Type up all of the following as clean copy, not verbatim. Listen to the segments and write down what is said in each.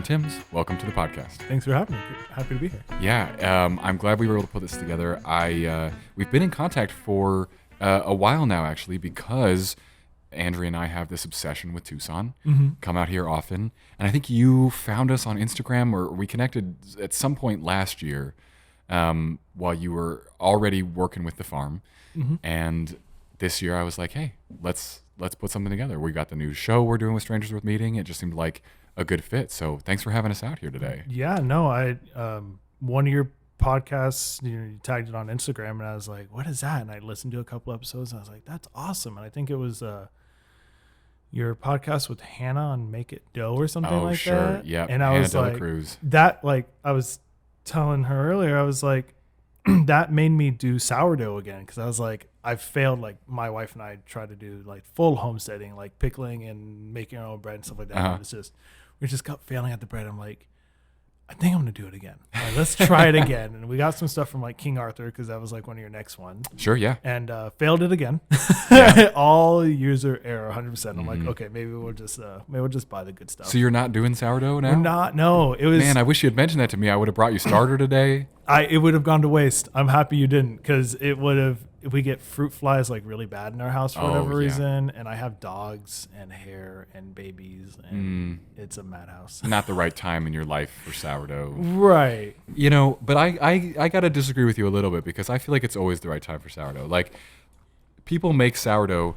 Timms, welcome to the podcast. Thanks for having me. Happy to be here. Yeah, I'm glad we were able to put this together. We've been in contact for a while now, actually, because Andrea and I have this obsession with Tucson. Come out here often, and I think you found us on Instagram, or we connected at some point last year while you were already working with the farm. And this year I was like, hey, let's put something together. We got the new show we're doing with Strangers Worth Meeting. It just seemed like a good fit. So thanks for having us out here today. Yeah, no, I one of your podcasts, you tagged it on Instagram, and I was like, what is that? And I listened to a couple episodes, and I was like, that's awesome. And I think it was your podcast with Hannah on Make It Dough or something like that. Yeah. And I Hannah was Dela like, Cruz. that, like, I was telling her earlier, I was like, that made me do sourdough again, because I was like, I've failed. Like, my wife and I tried to do like full homesteading, like pickling and making our own bread and stuff like that. And it's just, we just kept failing at the bread. I'm like, I think I'm gonna do it again. Like, let's try it again. And we got some stuff from like King Arthur, because that was like one of your next ones. Sure, yeah. And failed it again. All user error, 100%. I'm like, okay, maybe we'll just buy the good stuff. So you're not doing sourdough now? We're not. No, it was. Man, I wish you had mentioned that to me. I would have brought you starter today. It would have gone to waste. I'm happy you didn't, because it would have. If we get fruit flies like really bad in our house for whatever reason, and I have dogs and hair and babies, and it's a madhouse. Not the right time in your life for sourdough. Right. You know, but I got to disagree with you a little bit, because I feel like it's always the right time for sourdough. Like, people make sourdough,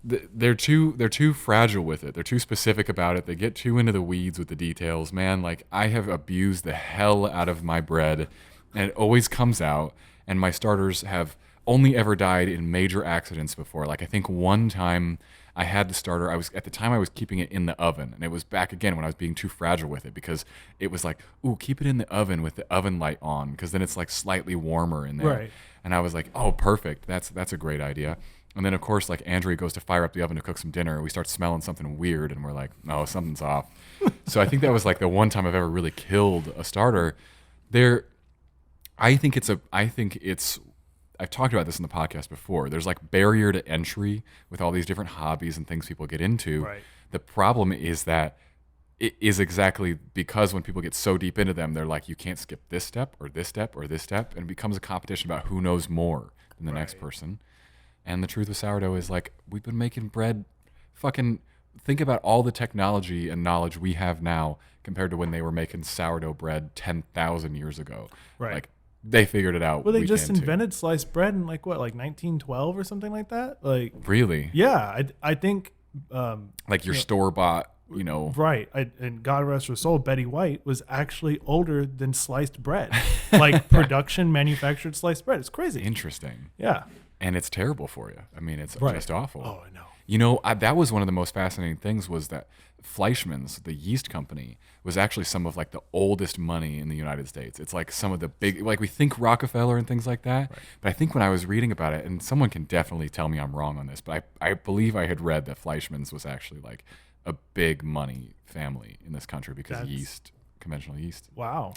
they're too fragile with it. They're too specific about it. They get too into the weeds with the details. Man, like, I have abused the hell out of my bread, and it always comes out, and my starters have only ever died in major accidents before. Like, I think one time I had the starter, I was keeping it in the oven, and it was back again when I was being too fragile with it, because it was like, ooh, keep it in the oven with the oven light on, because then it's like slightly warmer in there. Right. And I was like, oh, perfect. That's a great idea. And then, of course, like, Andrea goes to fire up the oven to cook some dinner, and we start smelling something weird, and we're like, no, something's off. So I think that was like the one time I've ever really killed a starter. I've talked about this in the podcast before. There's like barrier to entry with all these different hobbies and things people get into. Right. The problem is that it is exactly because when people get so deep into them, they're like, you can't skip this step or this step or this step. And it becomes a competition about who knows more than the next person. And the truth with sourdough is, like, we've been making bread, fucking think about all the technology and knowledge we have now compared to when they were making sourdough bread 10,000 years ago. Right. Like, they figured it out. Well, they just invented sliced bread in like 1912 or something like that. Like, really? Yeah, I think like your store bought, you know. Right. And God rest her soul, Betty White was actually older than sliced bread. Like, production manufactured sliced bread. It's crazy. Interesting. Yeah. And it's terrible for you. I mean, it's just awful. Oh, I know. You know, that was one of the most fascinating things, was that Fleischmann's, the yeast company, was actually some of like the oldest money in the United States. It's like some of the big, like, we think Rockefeller and things like that. Right. But I think when I was reading about it, and someone can definitely tell me I'm wrong on this, but I believe I had read that Fleischmann's was actually like a big money family in this country because yeast, conventional yeast. Wow.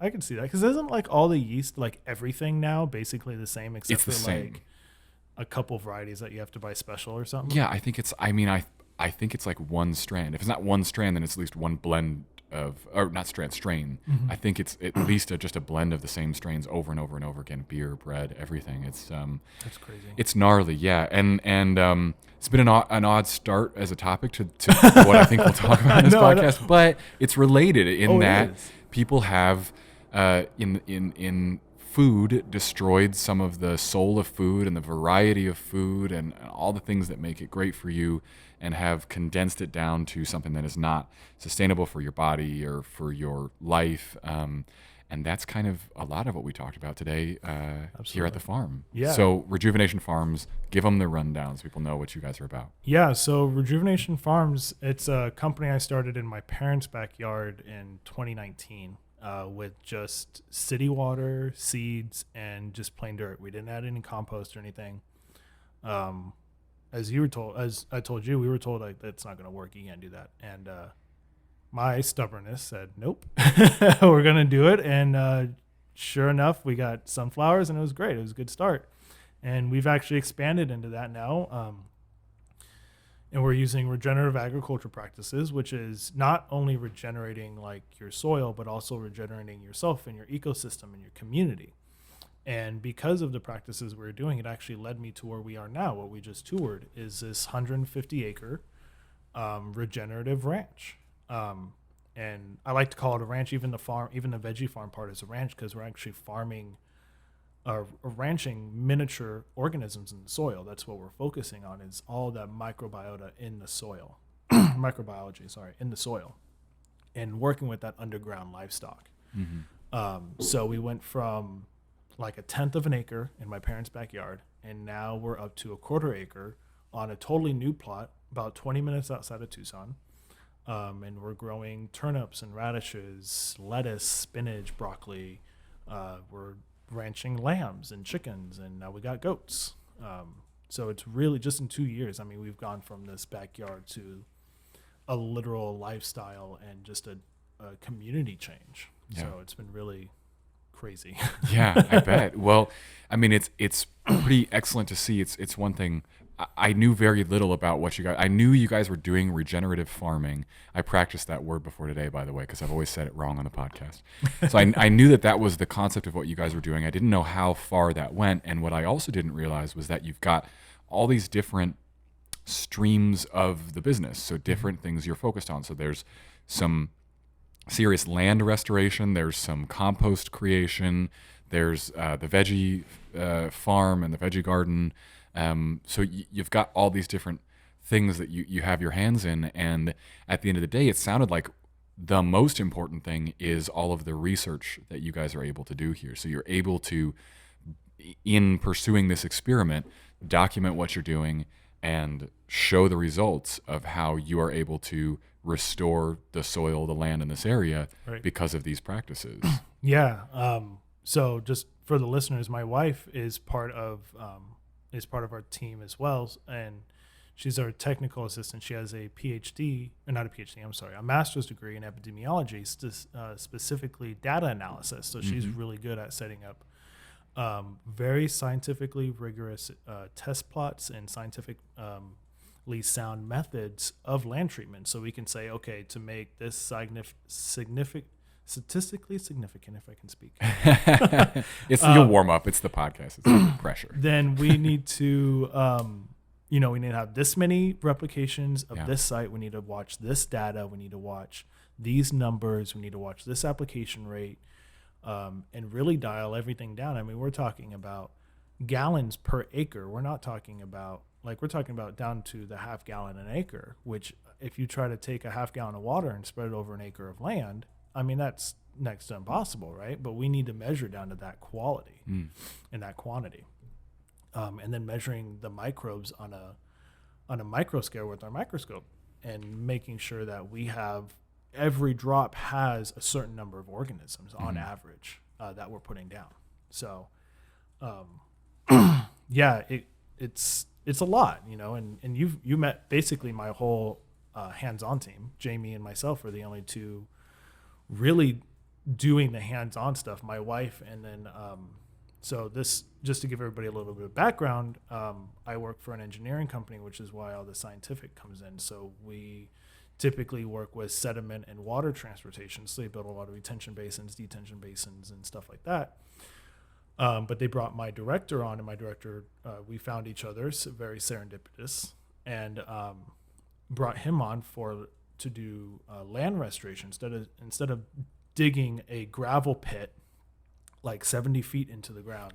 I can see that, because isn't like all the yeast, like everything now, basically the same, except for like a couple varieties that you have to buy special or something? Yeah, I think it's, I think it's like one strand. If it's not one strand, then it's at least one blend of, or not strain. I think it's at least just a blend of the same strains over and over and over again. Beer, bread, everything. It's that's crazy. It's gnarly, yeah. And it's been an odd start as a topic to what I think we'll talk about in this podcast, but it's related in that people have in food destroyed some of the soul of food and the variety of food and all the things that make it great for you, and have condensed it down to something that is not sustainable for your body or for your life. And that's kind of a lot of what we talked about today here at the farm. Yeah. So Rejuvenation Farms, give them the rundown so people know what you guys are about. Yeah, so Rejuvenation Farms, it's a company I started in my parents' backyard in 2019 with just city water, seeds, and just plain dirt. We didn't add any compost or anything. As I told you, we were told like that's not going to work. You can't do that. And my stubbornness said, nope, we're going to do it. And sure enough, we got sunflowers, and it was great. It was a good start. And we've actually expanded into that now. And we're using regenerative agriculture practices, which is not only regenerating like your soil, but also regenerating yourself and your ecosystem and your community. And because of the practices we were doing, it actually led me to where we are now. What we just toured is this 150 acre regenerative ranch. And I like to call it a ranch. Even the farm, even the veggie farm part is a ranch, because we're actually farming ranching miniature organisms in the soil. That's what we're focusing on, is all that microbiota in the soil, microbiology, sorry, in the soil, and working with that underground livestock. So we went from like 1/10 of an acre in my parents' backyard, and now we're up to 1/4 acre on a totally new plot, about 20 minutes outside of Tucson. And we're growing turnips and radishes, lettuce, spinach, broccoli. We're ranching lambs and chickens, and now we got goats. So it's really just in 2 years. I mean, we've gone from this backyard to a literal lifestyle and just a community change. Yeah. So it's been really crazy. Yeah, I bet. Well, I mean, it's pretty excellent to see. It's one thing. I knew very little about what you guys. I knew you guys were doing regenerative farming. I practiced that word before today, by the way, because I've always said it wrong on the podcast. So I knew that was the concept of what you guys were doing. I didn't know how far that went, and what I also didn't realize was that you've got all these different streams of the business. So different things you're focused on. So there's some serious land restoration. There's some compost creation. There's the veggie farm and the veggie garden. So you've got all these different things that you have your hands in. And at the end of the day, it sounded like the most important thing is all of the research that you guys are able to do here. So you're able to, in pursuing this experiment, document what you're doing and show the results of how you are able to restore the soil, the land in this area because of these practices. Yeah. So just for the listeners, my wife is part of our team as well, and she's our technical assistant. She has a PhD, or not a PhD, I'm sorry, a master's degree in epidemiology, specifically data analysis. So she's really good at setting up very scientifically rigorous test plots and scientifically sound methods of land treatment. So we can say, okay, to make this statistically significant, if I can speak. It's your warm up. It's the podcast. It's the pressure. Then we need to, we need to have this many replications of this site. We need to watch this data. We need to watch these numbers. We need to watch this application rate, and really dial everything down. I mean, we're talking about gallons per acre. We're not talking about we're talking about down to the half gallon an acre, which if you try to take a half gallon of water and spread it over an acre of land, I mean, that's next to impossible, right? But we need to measure down to that quality and that quantity. And then measuring the microbes on a micro scale with our microscope, and making sure that we have every drop has a certain number of organisms on average that we're putting down. So, it's a lot, and you met basically my whole hands-on team. Jamie and myself are the only two really doing the hands-on stuff. My wife, and then so this, just to give everybody a little bit of background, I work for an engineering company, which is why all the scientific comes in. So we typically work with sediment and water transportation. So they build a lot of retention basins, detention basins, and stuff like that. But they brought my director on, and my director, we found each other, so very serendipitous, and brought him on to do land restoration instead of digging a gravel pit like 70 feet into the ground,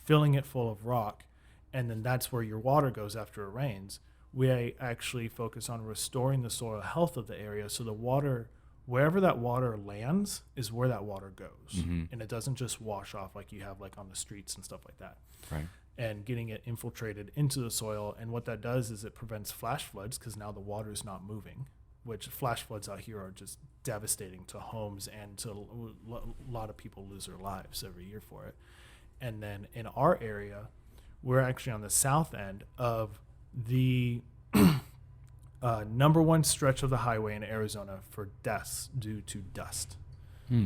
filling it full of rock, and then that's where your water goes after it rains. We actually focus on restoring the soil health of the area, so the water, wherever that water lands, is where that water goes, and it doesn't just wash off like you have like on the streets and stuff like that. Right. And getting it infiltrated into the soil, and what that does is it prevents flash floods, because now the water is not moving, which flash floods out here are just devastating to homes, and to a lot of people lose their lives every year for it. And then in our area, we're actually on the south end of the number one stretch of the highway in Arizona for deaths due to dust.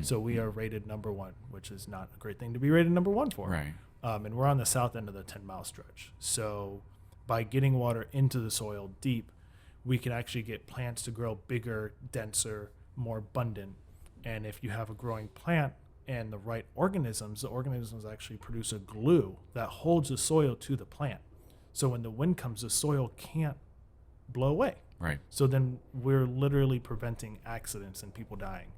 So we are rated number one, which is not a great thing to be rated number one for. Right. And we're on the south end of the 10-mile stretch. So by getting water into the soil deep, we can actually get plants to grow bigger, denser, more abundant. And if you have a growing plant and the right organisms, the organisms actually produce a glue that holds the soil to the plant. So when the wind comes, the soil can't blow away. Right. So then we're literally preventing accidents and people dying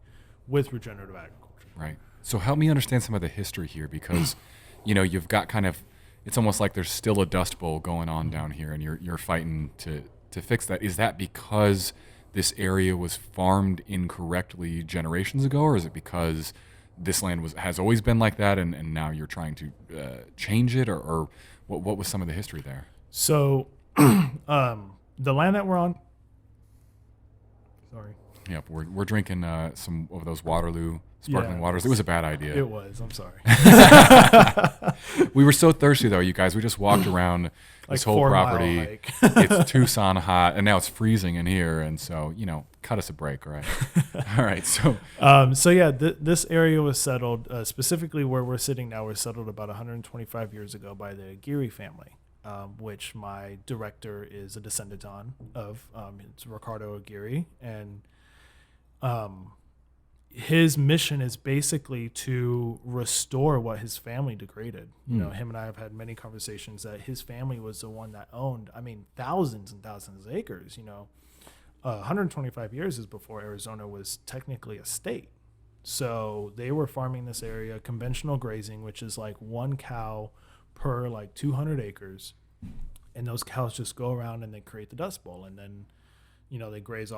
with regenerative agriculture. Right. So help me understand some of the history here, because, you know, you've got kind of, it's almost like there's still a dust bowl going on down here, and you're fighting to fix that. Is that because this area was farmed incorrectly generations ago, or is it because this land has always been like that, and now you're trying to change it, or what was some of the history there? So the land that we're on, sorry. Yep, we're drinking some of those Waterloo sparkling waters. It was a bad idea. It was. I'm sorry. We were so thirsty, though, you guys. We just walked around this whole 4 mile property. hike. It's Tucson hot, and now it's freezing in here. And so, you know, cut us a break, right? All right. So, This area was settled, specifically where we're sitting now, was settled about 125 years ago by the Aguirre family, which my director is a descendant of. It's Ricardo Aguirre. And his mission is basically to restore what his family degraded. You know, him and I have had many conversations that his family was the one that owned, thousands and thousands of acres. You know, 125 years is before Arizona was technically a state. So they were farming this area, conventional grazing, which is like one cow per like 200 acres. And those cows just go around and they create the dust bowl. And then, you know, they graze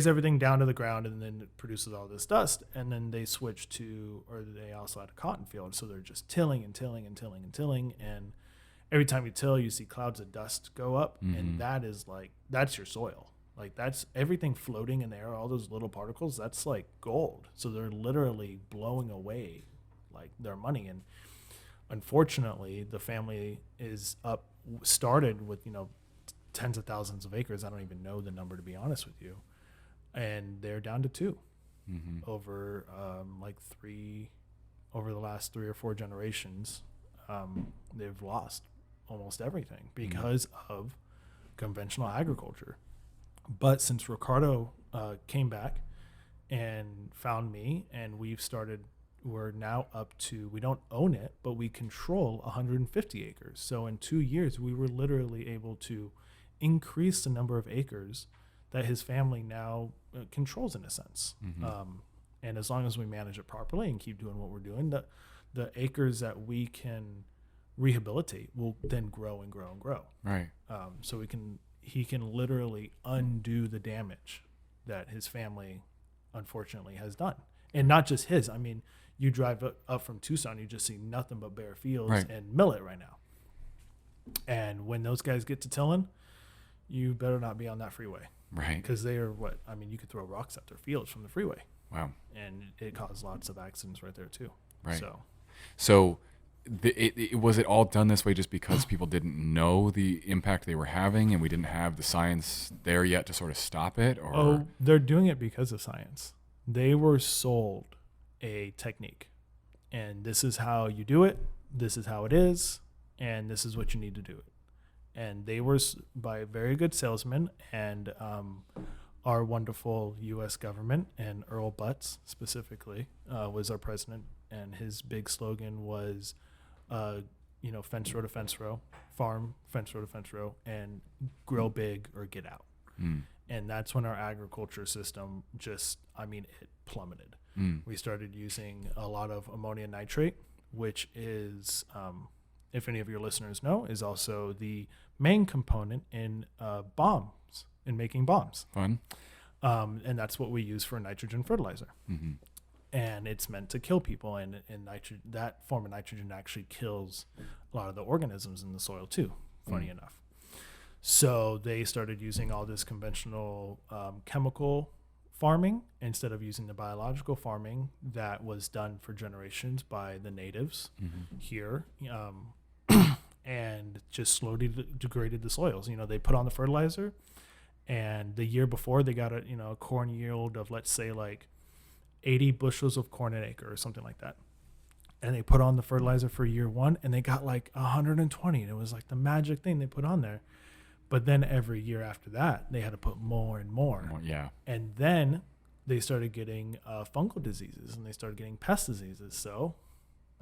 everything down to the ground, and then it produces all this dust. And then they switch to, or they also had a cotton field. So they're just tilling and tilling and tilling and tilling. And every time you till, you see clouds of dust go up. And that's your soil. Like, that's everything floating in the air, all those little particles, that's like gold. So they're literally blowing away like their money. And unfortunately, the family started with, you know, tens of thousands of acres. I don't even know the number, to be honest with you. And they're down to 2 over over the last 3 or 4 generations. They've lost almost everything because of conventional agriculture. But since Ricardo came back and found me, and we're now up to, we don't own it, but we control 150 acres. So in 2 years, we were literally able to increase the number of acres that his family now controls, in a sense. And as long as we manage it properly and keep doing what we're doing, the acres that we can rehabilitate will then grow and grow and grow. right. So he can literally undo the damage that his family unfortunately has done. And not just his. I mean, you drive up from Tucson, you just see nothing but bare fields and millet right now. And when those guys get to tilling, you better not be on that freeway. Right. Because they are you could throw rocks at their fields from the freeway. Wow. And it caused lots of accidents right there too. Right. So was it all done this way just because people didn't know the impact they were having, and we didn't have the science there yet to sort of stop it? Or? Oh, they're doing it because of science. They were sold a technique, and this is how you do it. This is how it is, and this is what you need to do it. And they were by very good salesmen, and our wonderful U.S. government, and Earl Butz specifically was our president, and his big slogan was, fence row to fence row, farm, fence row to fence row, and grow big or get out. And that's when our agriculture system it plummeted. We started using a lot of ammonium nitrate, which is, if any of your listeners know, is also the main component in bombs, in making bombs. Fun. And that's what we use for nitrogen fertilizer. And it's meant to kill people, and that form of nitrogen actually kills a lot of the organisms in the soil too, funny enough. So they started using all this conventional chemical farming instead of using the biological farming that was done for generations by the natives here, and just slowly degraded the soils. You know, they put on the fertilizer, and the year before they got a corn yield of, let's say, like 80 bushels of corn an acre or something like that. And they put on the fertilizer for year 1, and they got like 120. And it was like the magic thing they put on there. But then every year after that, they had to put more and more. Yeah. And then they started getting fungal diseases, and they started getting pest diseases. So,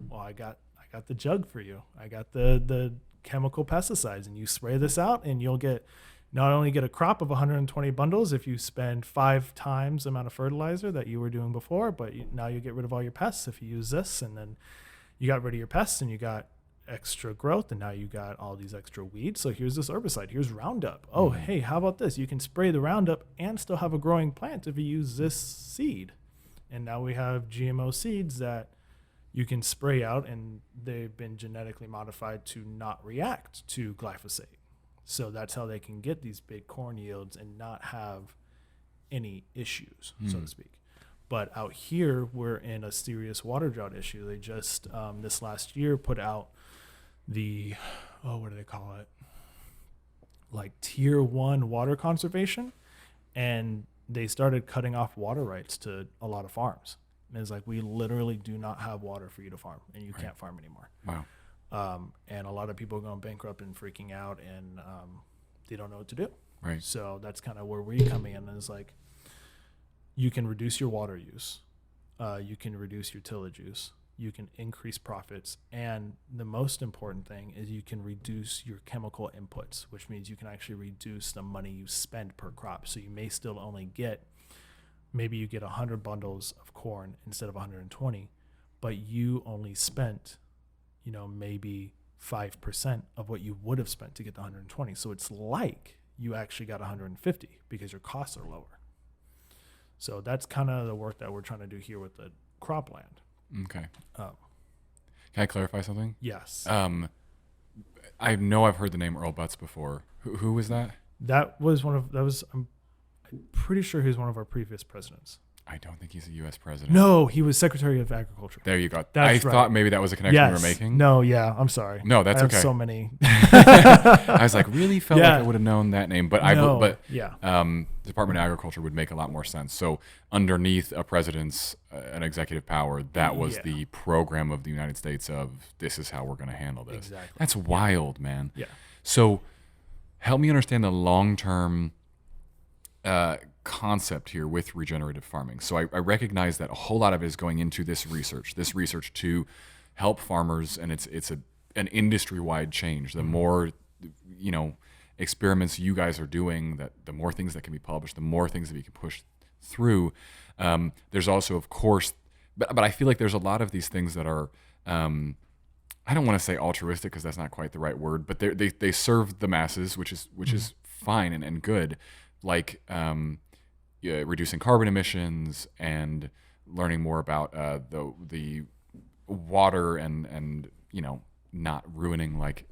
well, I got the jug for you. I got the chemical pesticides, and you spray this out, and you'll not only get a crop of 120 bundles if you spend 5 times the amount of fertilizer that you were doing before, but now you get rid of all your pests if you use this, and then you got rid of your pests and you got extra growth, and now you got all these extra weeds. So here's this herbicide. Here's Roundup. Oh, hey, how about this? You can spray the Roundup and still have a growing plant if you use this seed. And now we have GMO seeds that you can spray out, and they've been genetically modified to not react to glyphosate. So that's how they can get these big corn yields and not have any issues, so to speak. But out here, we're in a serious water drought issue. They just, this last year, put out what do they call it? Like tier 1 water conservation. And they started cutting off water rights to a lot of farms. And it's like, we literally do not have water for you to farm, and you can't farm anymore. Wow. And a lot of people are going bankrupt and freaking out, and they don't know what to do. Right. So that's kind of where we come in. And it's like, you can reduce your water use. You can reduce your tillage use. You can increase profits. And the most important thing is you can reduce your chemical inputs, which means you can actually reduce the money you spend per crop. So you may still only get, maybe you get 100 bundles of corn instead of 120, but you only spent, maybe 5% of what you would have spent to get the 120. So it's like you actually got 150 because your costs are lower. So that's kind of the work that we're trying to do here with the cropland. Okay. Can I clarify something? Yes. I know I've heard the name Earl Butz before. Who was that? I'm pretty sure he was one of our previous presidents. I don't think he's a U.S. president. No, he was Secretary of Agriculture. There you go. That's right. Thought maybe that was a connection we were making. No, yeah, I'm sorry. No, that's okay. So many. I was like, really felt like I would have known that name, but Department of Agriculture would make a lot more sense. So underneath a president's an executive power, that was the program of the United States of this is how we're going to handle this. Exactly. That's wild, man. Yeah. So help me understand the long-term concept here with regenerative farming. So I recognize that a whole lot of it is going into this research to help farmers, and it's an industry-wide change. The more experiments you guys are doing, that the more things that can be published, the more things that we can push through. There's also, of course, but I feel like there's a lot of these things that are I don't want to say altruistic because that's not quite the right word, but they serve the masses, which is fine and good, like reducing carbon emissions and learning more about the water and not ruining like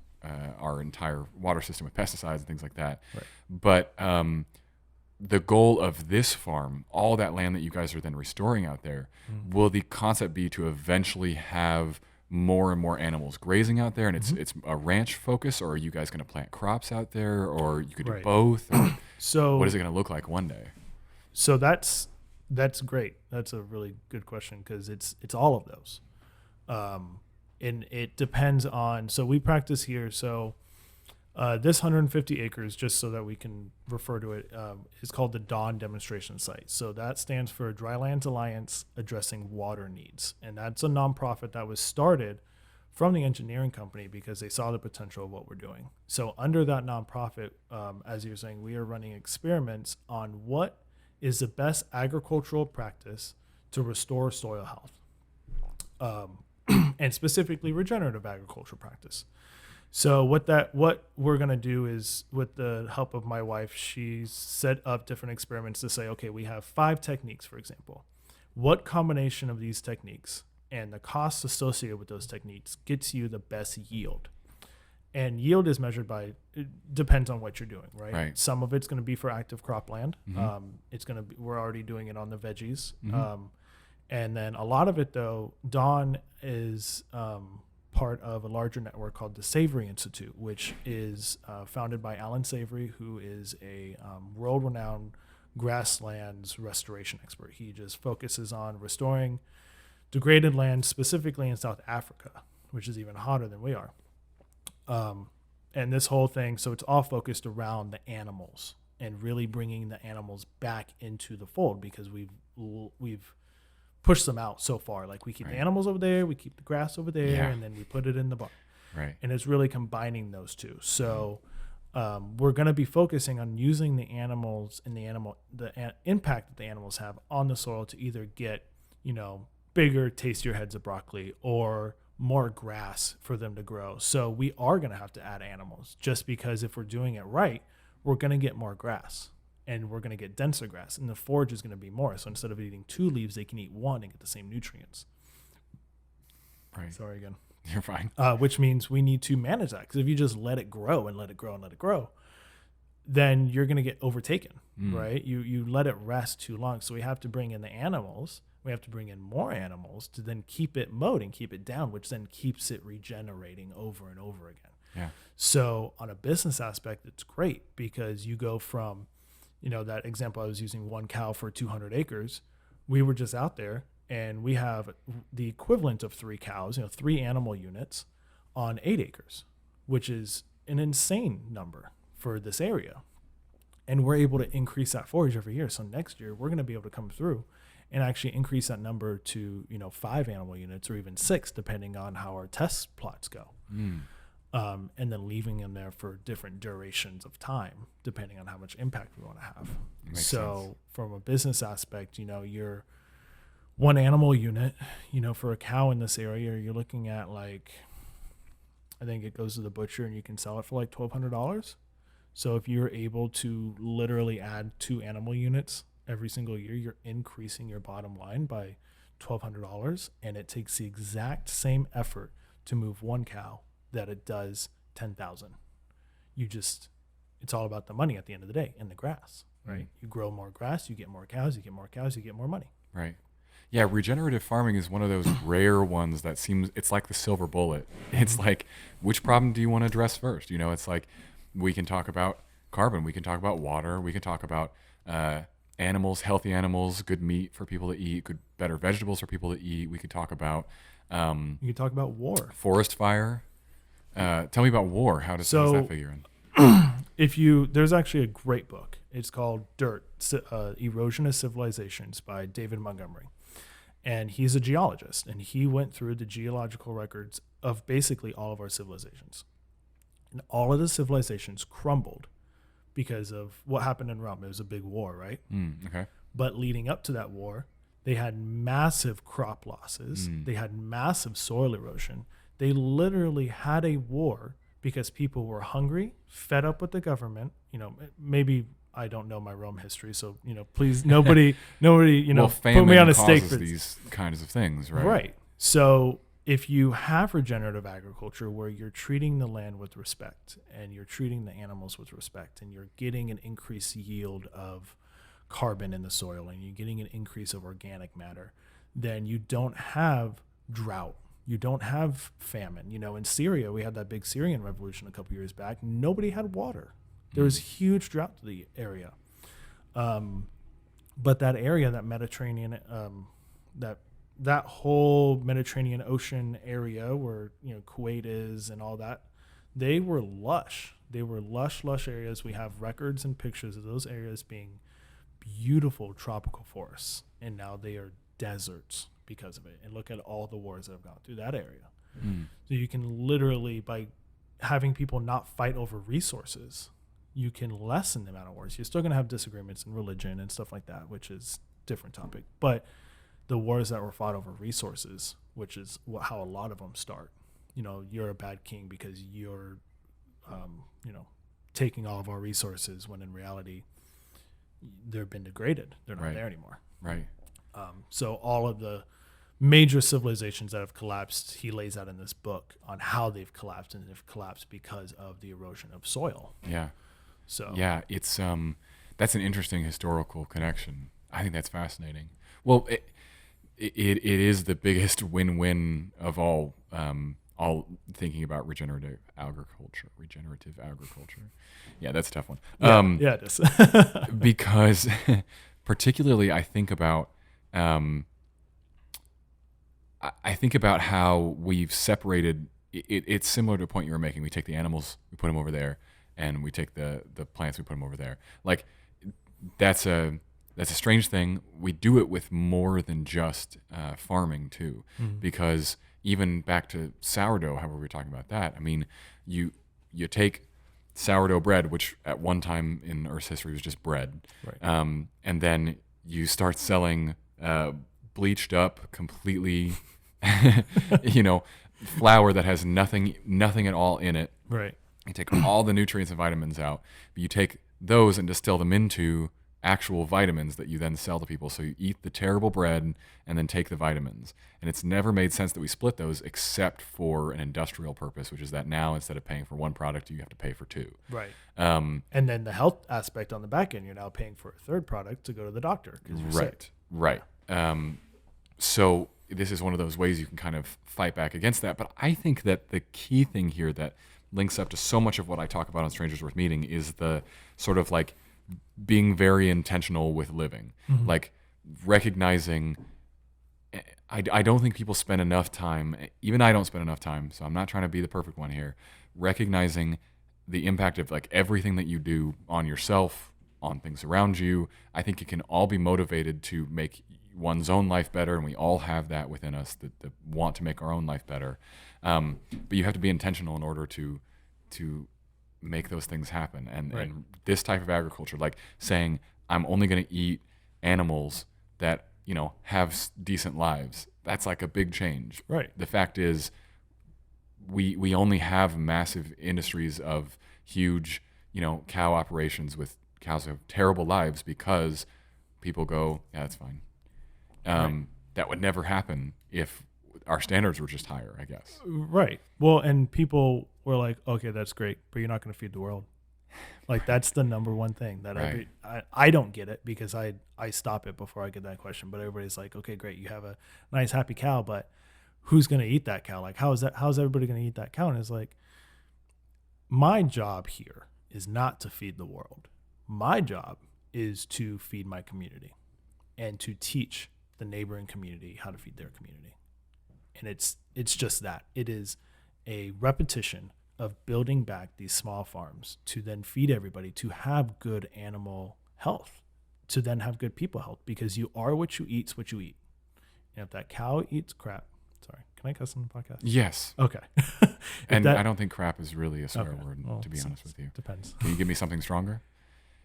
our entire water system with pesticides and things like that. Right. But the goal of this farm, all that land that you guys are then restoring out there, will the concept be to eventually have more and more animals grazing out there, and it's a ranch focus, or are you guys going to plant crops out there, or you could do both? So what is it going to look like one day? So that's great. That's a really good question because it's all of those, and it depends on. So we practice here. So this 150 acres, just so that we can refer to it, is called the Dawn Demonstration Site. So that stands for Drylands Alliance Addressing Water Needs, and that's a nonprofit that was started from the engineering company because they saw the potential of what we're doing. So under that nonprofit, as you're saying, we are running experiments on what is the best agricultural practice to restore soil health, and specifically regenerative agriculture practice. So what we're going to do is, with the help of my wife, she's set up different experiments to say, okay, we have 5 techniques, for example. What combination of these techniques and the costs associated with those techniques gets you the best yield? And yield is measured by, it depends on what you're doing, right? Some of it's going to be for active cropland. It's going to be, we're already doing it on the veggies. And then a lot of it, though, Dawn is part of a larger network called the Savory Institute, which is founded by Alan Savory, who is a world-renowned grasslands restoration expert. He just focuses on restoring degraded land, specifically in South Africa, which is even hotter than we are. And this whole thing, so it's all focused around the animals and really bringing the animals back into the fold, because we've pushed them out so far. Like we keep the animals over there, we keep the grass over there, and then we put it in the barn. Right. And it's really combining those two. So we're going to be focusing on using the animals and the impact that the animals have on the soil to either get, bigger, tastier heads of broccoli or more grass for them to grow. So we are going to have to add animals, just because if we're doing it right, we're going to get more grass and we're going to get denser grass, and the forage is going to be more. So instead of eating 2 leaves, they can eat 1 and get the same nutrients. Right. Sorry again. You're fine. Which means we need to manage that, because if you just let it grow and let it grow and let it grow, then you're going to get overtaken, right? You let it rest too long. So we have to bring in the animals. We have to bring in more animals to then keep it mowed and keep it down, which then keeps it regenerating over and over again. Yeah. So on a business aspect, it's great, because you go from, that example I was using, 1 cow for 200 acres. We were just out there and we have the equivalent of 3 cows, 3 animal units on 8 acres, which is an insane number for this area. And we're able to increase that forage every year. So next year we're going to be able to come through and actually increase that number to, 5 animal units or even 6, depending on how our test plots go. And then leaving them there for different durations of time, depending on how much impact we want to have. So sense. From a business aspect, your 1 animal unit, for a cow in this area, you're looking at I think it goes to the butcher and you can sell it for like $1,200. So if you're able to literally add 2 animal units every single year, you're increasing your bottom line by $1,200, and it takes the exact same effort to move 1 cow that it does 10,000. It's all about the money at the end of the day, and the grass, right? You grow more grass, you get more cows, you get more cows, you get more money. Right. Yeah, regenerative farming is one of those rare ones that it's like the silver bullet. It's like, which problem do you want to address first? It's like, we can talk about carbon, we can talk about water, we can talk about animals, healthy animals, good meat for people to eat, better vegetables for people to eat. We could talk about you can talk about war, forest fire. Tell me about war. How does that figure in? There's actually a great book. It's called Dirt, Erosion of Civilizations by David Montgomery. And he's a geologist, and he went through the geological records of basically all of our civilizations. And all of the civilizations crumbled because of what happened in Rome. It was a big war, right? Okay. But leading up to that war, they had massive crop losses. They had massive soil erosion. They literally had a war because people were hungry, fed up with the government. Maybe I don't know my Rome history, so please, nobody, well, put me on a stake for these kinds of things, right? Right. So if you have regenerative agriculture where you're treating the land with respect and you're treating the animals with respect and you're getting an increased yield of carbon in the soil and you're getting an increase of organic matter, then you don't have drought. You don't have famine. In Syria, we had that big Syrian revolution a couple years back. Nobody had water. There was huge drought to the area. But that area, that Mediterranean, that whole Mediterranean Ocean area where Kuwait is and all that, they were lush. They were lush areas. We have records and pictures of those areas being beautiful tropical forests, and now they are deserts because of it. And look at all the wars that have gone through that area. So you can literally, by having people not fight over resources, you can lessen the amount of wars. You're still going to have disagreements in religion and stuff like that, which is a different topic. But the wars that were fought over resources, which is how a lot of them start. You're a bad king because you're, taking all of our resources, when in reality, they've been degraded. They're not there anymore. Right. So all of the major civilizations that have collapsed, he lays out in this book on how they've collapsed, and they've collapsed because of the erosion of soil. Yeah. So yeah, it's that's an interesting historical connection. I think that's fascinating. Well, it is the biggest win-win of all thinking about regenerative agriculture. Yeah, that's a tough one. Yeah, it is. Because particularly I think about how we've separated it's similar to a point you were making. We take the animals, we put them over there, and we take the plants, we put them over there. Like that's a strange thing. We do it with more than just farming too, because even back to sourdough, however we were talking about that. I mean, you take sourdough bread, which at one time in Earth's history was just bread, Right. and then you start selling bleached up, completely, flour that has nothing at all in it. Right. You take all the nutrients and vitamins out, but you take those and distill them into actual vitamins that you then sell to people. So you eat the terrible bread and then take the vitamins. And it's never made sense that we split those except for an industrial purpose, which is that now instead of paying for one product, you have to pay for two. Right. Um, And then the health aspect on the back end, you're now paying for a third product to go to the doctor because you're sick. Right. So this is one of those ways you can kind of fight back against that. But I think that the key thing here that links up to so much of what I talk about on Strangers Worth Meeting is the sort of like being very intentional with living, like recognizing. I don't think people spend enough time, even I don't spend enough time, so I'm not trying to be the perfect one here, recognizing the impact of like everything that you do on yourself, on things around you. I think it can all be motivated to make one's own life better, and we all have that within us that want to make our own life better. But you have to be intentional in order to make those things happen. And this type of agriculture, like saying, I'm only going to eat animals that, have decent lives, that's like a big change. Right. The fact is, we only have massive industries of huge, cow operations with cows that have terrible lives because people go, yeah, that's fine. That would never happen if our standards were just higher, I guess. Right. Well, and people were like, okay, that's great, but you're not going to feed the world. Like that's the number one thing that Right. I don't get it because I stop it before I get that question. But everybody's like, okay, great, you have a nice happy cow, but who's going to eat that cow? Like how's everybody going to eat that cow? And it's like, my job here is not to feed the world. My job is to feed my community and to teach the neighboring community how to feed their community. And it's just that. It is a repetition of building back these small farms to then feed everybody, to have good animal health, to then have good people health, because you are what you eat's what you eat. And if that cow eats crap, sorry, can I cuss on the podcast? Yes. Okay. And I don't think crap is really a swear Okay. word, Well, to be honest with you. Depends. Can you give me something stronger?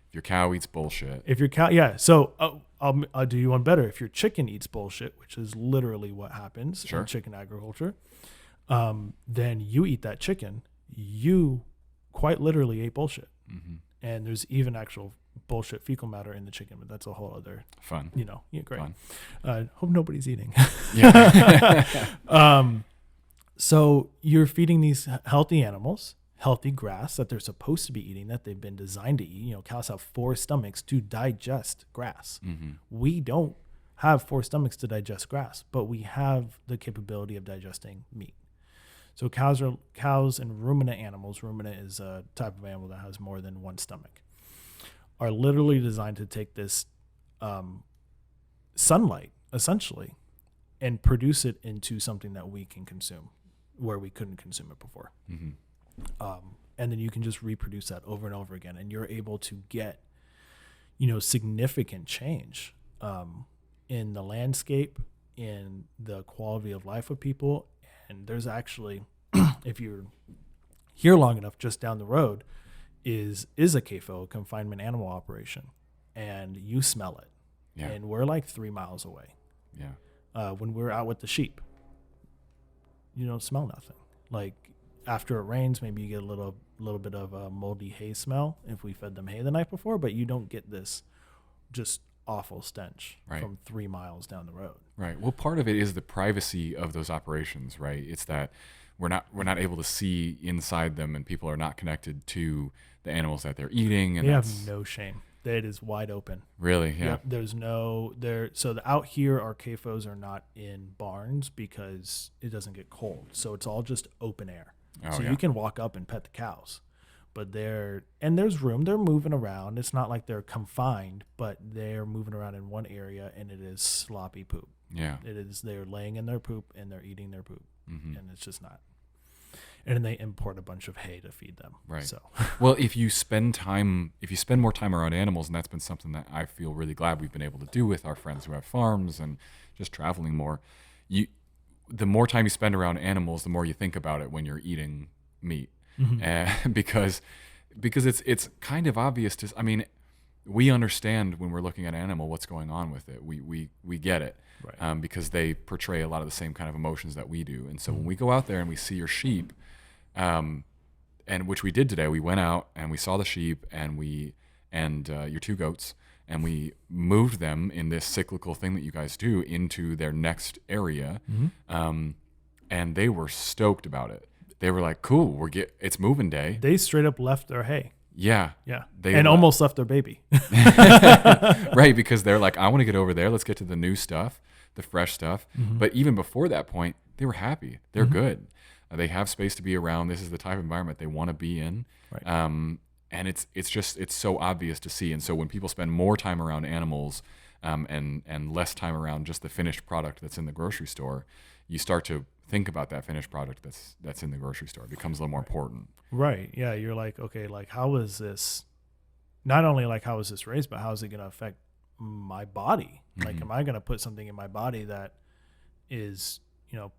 If your cow eats bullshit. If your cow, yeah. So I'll do you one better. If your chicken eats bullshit, which is literally what happens Sure. in chicken agriculture, then you eat that chicken. You quite literally ate bullshit. Mm-hmm. And there's even actual bullshit fecal matter in the chicken, but that's a whole other, Fun. yeah, great. Fun. Hope nobody's eating. Yeah. So you're feeding these healthy animals healthy grass that they're supposed to be eating, that they've been designed to eat. Cows have 4 stomachs to digest grass. Mm-hmm. We don't have 4 stomachs to digest grass, but we have the capability of digesting meat. So cows and ruminant animals, ruminant is a type of animal that has more than one stomach, are literally designed to take this sunlight, essentially, and produce it into something that we can consume where we couldn't consume it before. Mm-hmm. And then you can just reproduce that over and over again, and you're able to get, significant change in the landscape, in the quality of life of people. And there's actually, if you're here long enough, just down the road is a CAFO, a confinement animal operation, and you smell it. Yeah. And we're like 3 miles away. Yeah. When we're out with the sheep, you don't smell nothing. Like after it rains, maybe you get a little bit of a moldy hay smell if we fed them hay the night before, but you don't get this just awful stench from 3 miles down the road. Right. Well, part of it is the privacy of those operations, right? It's that we're not able to see inside them, and people are not connected to the animals that they're eating. And they have no shame. It is wide open. Really? Yeah. Yep, there's no there. So out here, our CAFOs are not in barns because it doesn't get cold. So it's all just open air. Oh, so yeah. you can walk up and pet the cows, but there's room. They're moving around. It's not like they're confined, but they're moving around in one area, and it is sloppy poop. Yeah. It is. They're laying in their poop and they're eating their poop, Mm-hmm. and it's just not. and then they import a bunch of hay to feed them. Right. So, well, if you spend more time around animals, and that's been something that I feel really glad we've been able to do with our friends who have farms and just traveling more, the more time you spend around animals, the more you think about it when you're eating meat. Because it's kind of obvious to, I mean, we understand when we're looking at an animal what's going on with it. We get it. Right. Because they portray a lot of the same kind of emotions that we do. And so when we go out there and we see your sheep, and which we did today, we went out and we saw the sheep and your 2 goats, and we moved them in this cyclical thing that you guys do into their next area. And they were stoked about it. They were like, cool, it's moving day. They straight up left their hay. Yeah. Almost left their baby. Right, because they're like, I want to get over there. Let's get to the new stuff, the fresh stuff. But even before that point, they were happy. They're good. They have space to be around. This is the type of environment they want to be in. Right. And it's so obvious to see. And so when people spend more time around animals, and less time around just the finished product that's in the grocery store, you start to think about that finished product that's in the grocery store. It becomes a little more important. Right. Yeah. You're like, okay, like how is this, not only like how is this raised, but how is it going to affect my body? Like, am I going to put something in my body that is,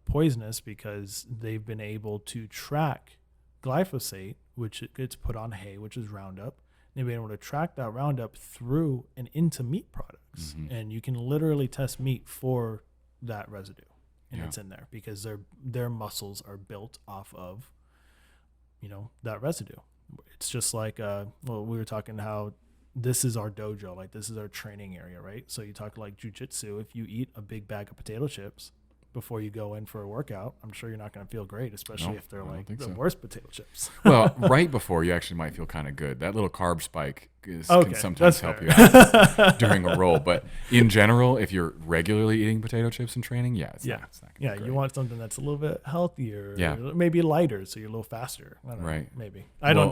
poisonous, because they've been able to track glyphosate, which gets put on hay, which is Roundup. They've been able to track that Roundup through and into meat products. And you can literally test meat for that residue. And it's in there because their muscles are built off of, that residue. It's just like, we were talking how this is our dojo, like this is our training area, right? So you talk like jujitsu. If you eat a big bag of potato chips before you go in for a workout, I'm sure you're not going to feel great, especially if they're like the worst potato chips. Well, right before you actually might feel kind of good. That little carb spike can sometimes help you out during a roll. But in general, if you're regularly eating potato chips in training, it's not gonna be great. You want something that's a little bit healthier, maybe lighter, so you're a little faster. I don't know, maybe.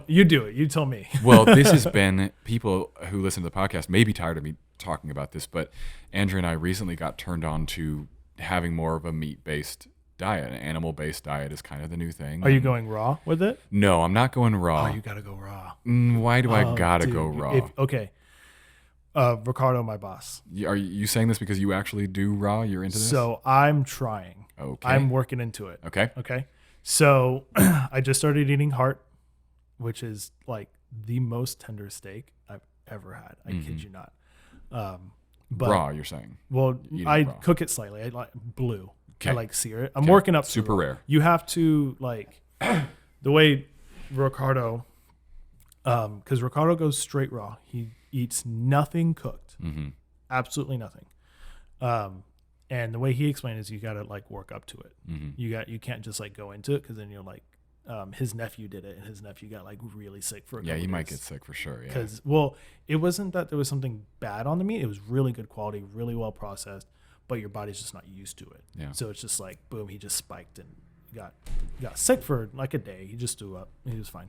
You do it. You tell me. Well, this has been, people who listen to the podcast may be tired of me talking about this, but Andrew and I recently got turned on to having more of a meat-based diet. An animal-based diet is kind of the new thing. Are you going raw with it? No, I'm not going raw. Oh, you gotta go raw. Why do I gotta go raw? Ricardo, my boss. Are you saying this because you actually do raw? You're into this? So I'm trying. Okay. I'm working into it. Okay. So I just started eating heart, which is like the most tender steak I've ever had. I kid you not. But raw, you're saying? Well, I cook it slightly. I like blue. Okay. I like sear it. I'm working up. Super rare. You have to like the way Ricardo, because Ricardo goes straight raw. He eats nothing cooked, absolutely nothing. And the way he explained is you got to like work up to it. You can't just like go into it, because then you're like, his nephew did it, and his nephew got like really sick for a couple he days. might get sick for sure. Because it wasn't that there was something bad on the meat. It was really good quality, really well processed, but your body's just not used to it. So it's just like boom, he just spiked and got sick for like a day. He just threw up. He was fine.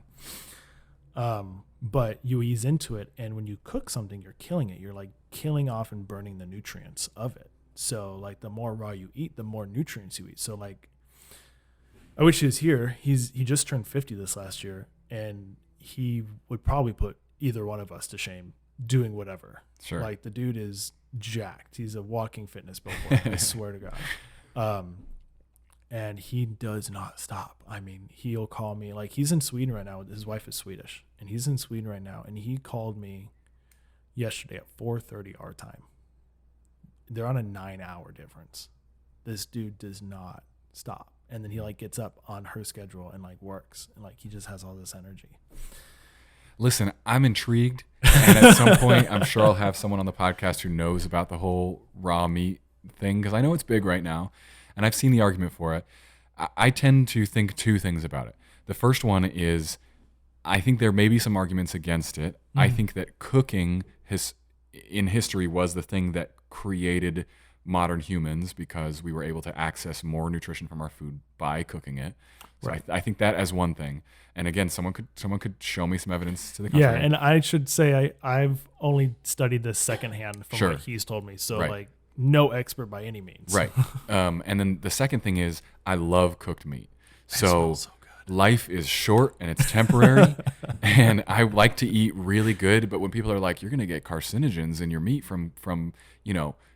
But you ease into it, and when you cook something, you're killing it. You're like killing off and burning the nutrients of it. So like the more raw you eat, the more nutrients you eat. So like, I wish he was here. He just turned 50 this last year, and he would probably put either one of us to shame doing whatever. Sure. Like the dude is jacked. He's a walking fitness billboard. I swear to God. And he does not stop. I mean, he'll call me, like he's in Sweden right now. His wife is Swedish, and he's in Sweden right now. And he called me yesterday at 4:30 our time. They're on a 9-hour difference. This dude does not stop. And then he like gets up on her schedule and like works, and like he just has all this energy. Listen, I'm intrigued, and at some point I'm sure I'll have someone on the podcast who knows about the whole raw meat thing, because I know it's big right now, and I've seen the argument for it. I tend to think 2 things about it. The first one is, I think there may be some arguments against it. I think that cooking in history was the thing that created modern humans, because we were able to access more nutrition from our food by cooking it. So right. I think that as one thing. And again, someone could show me some evidence to the contrary. Yeah, and I should say I've only studied this secondhand from what he's told me. So like no expert by any means. Right. And then the second thing is, I love cooked meat. So it smells so good. life is short and it's temporary, and I like to eat really good. But when people are like, "You're gonna get carcinogens in your meat from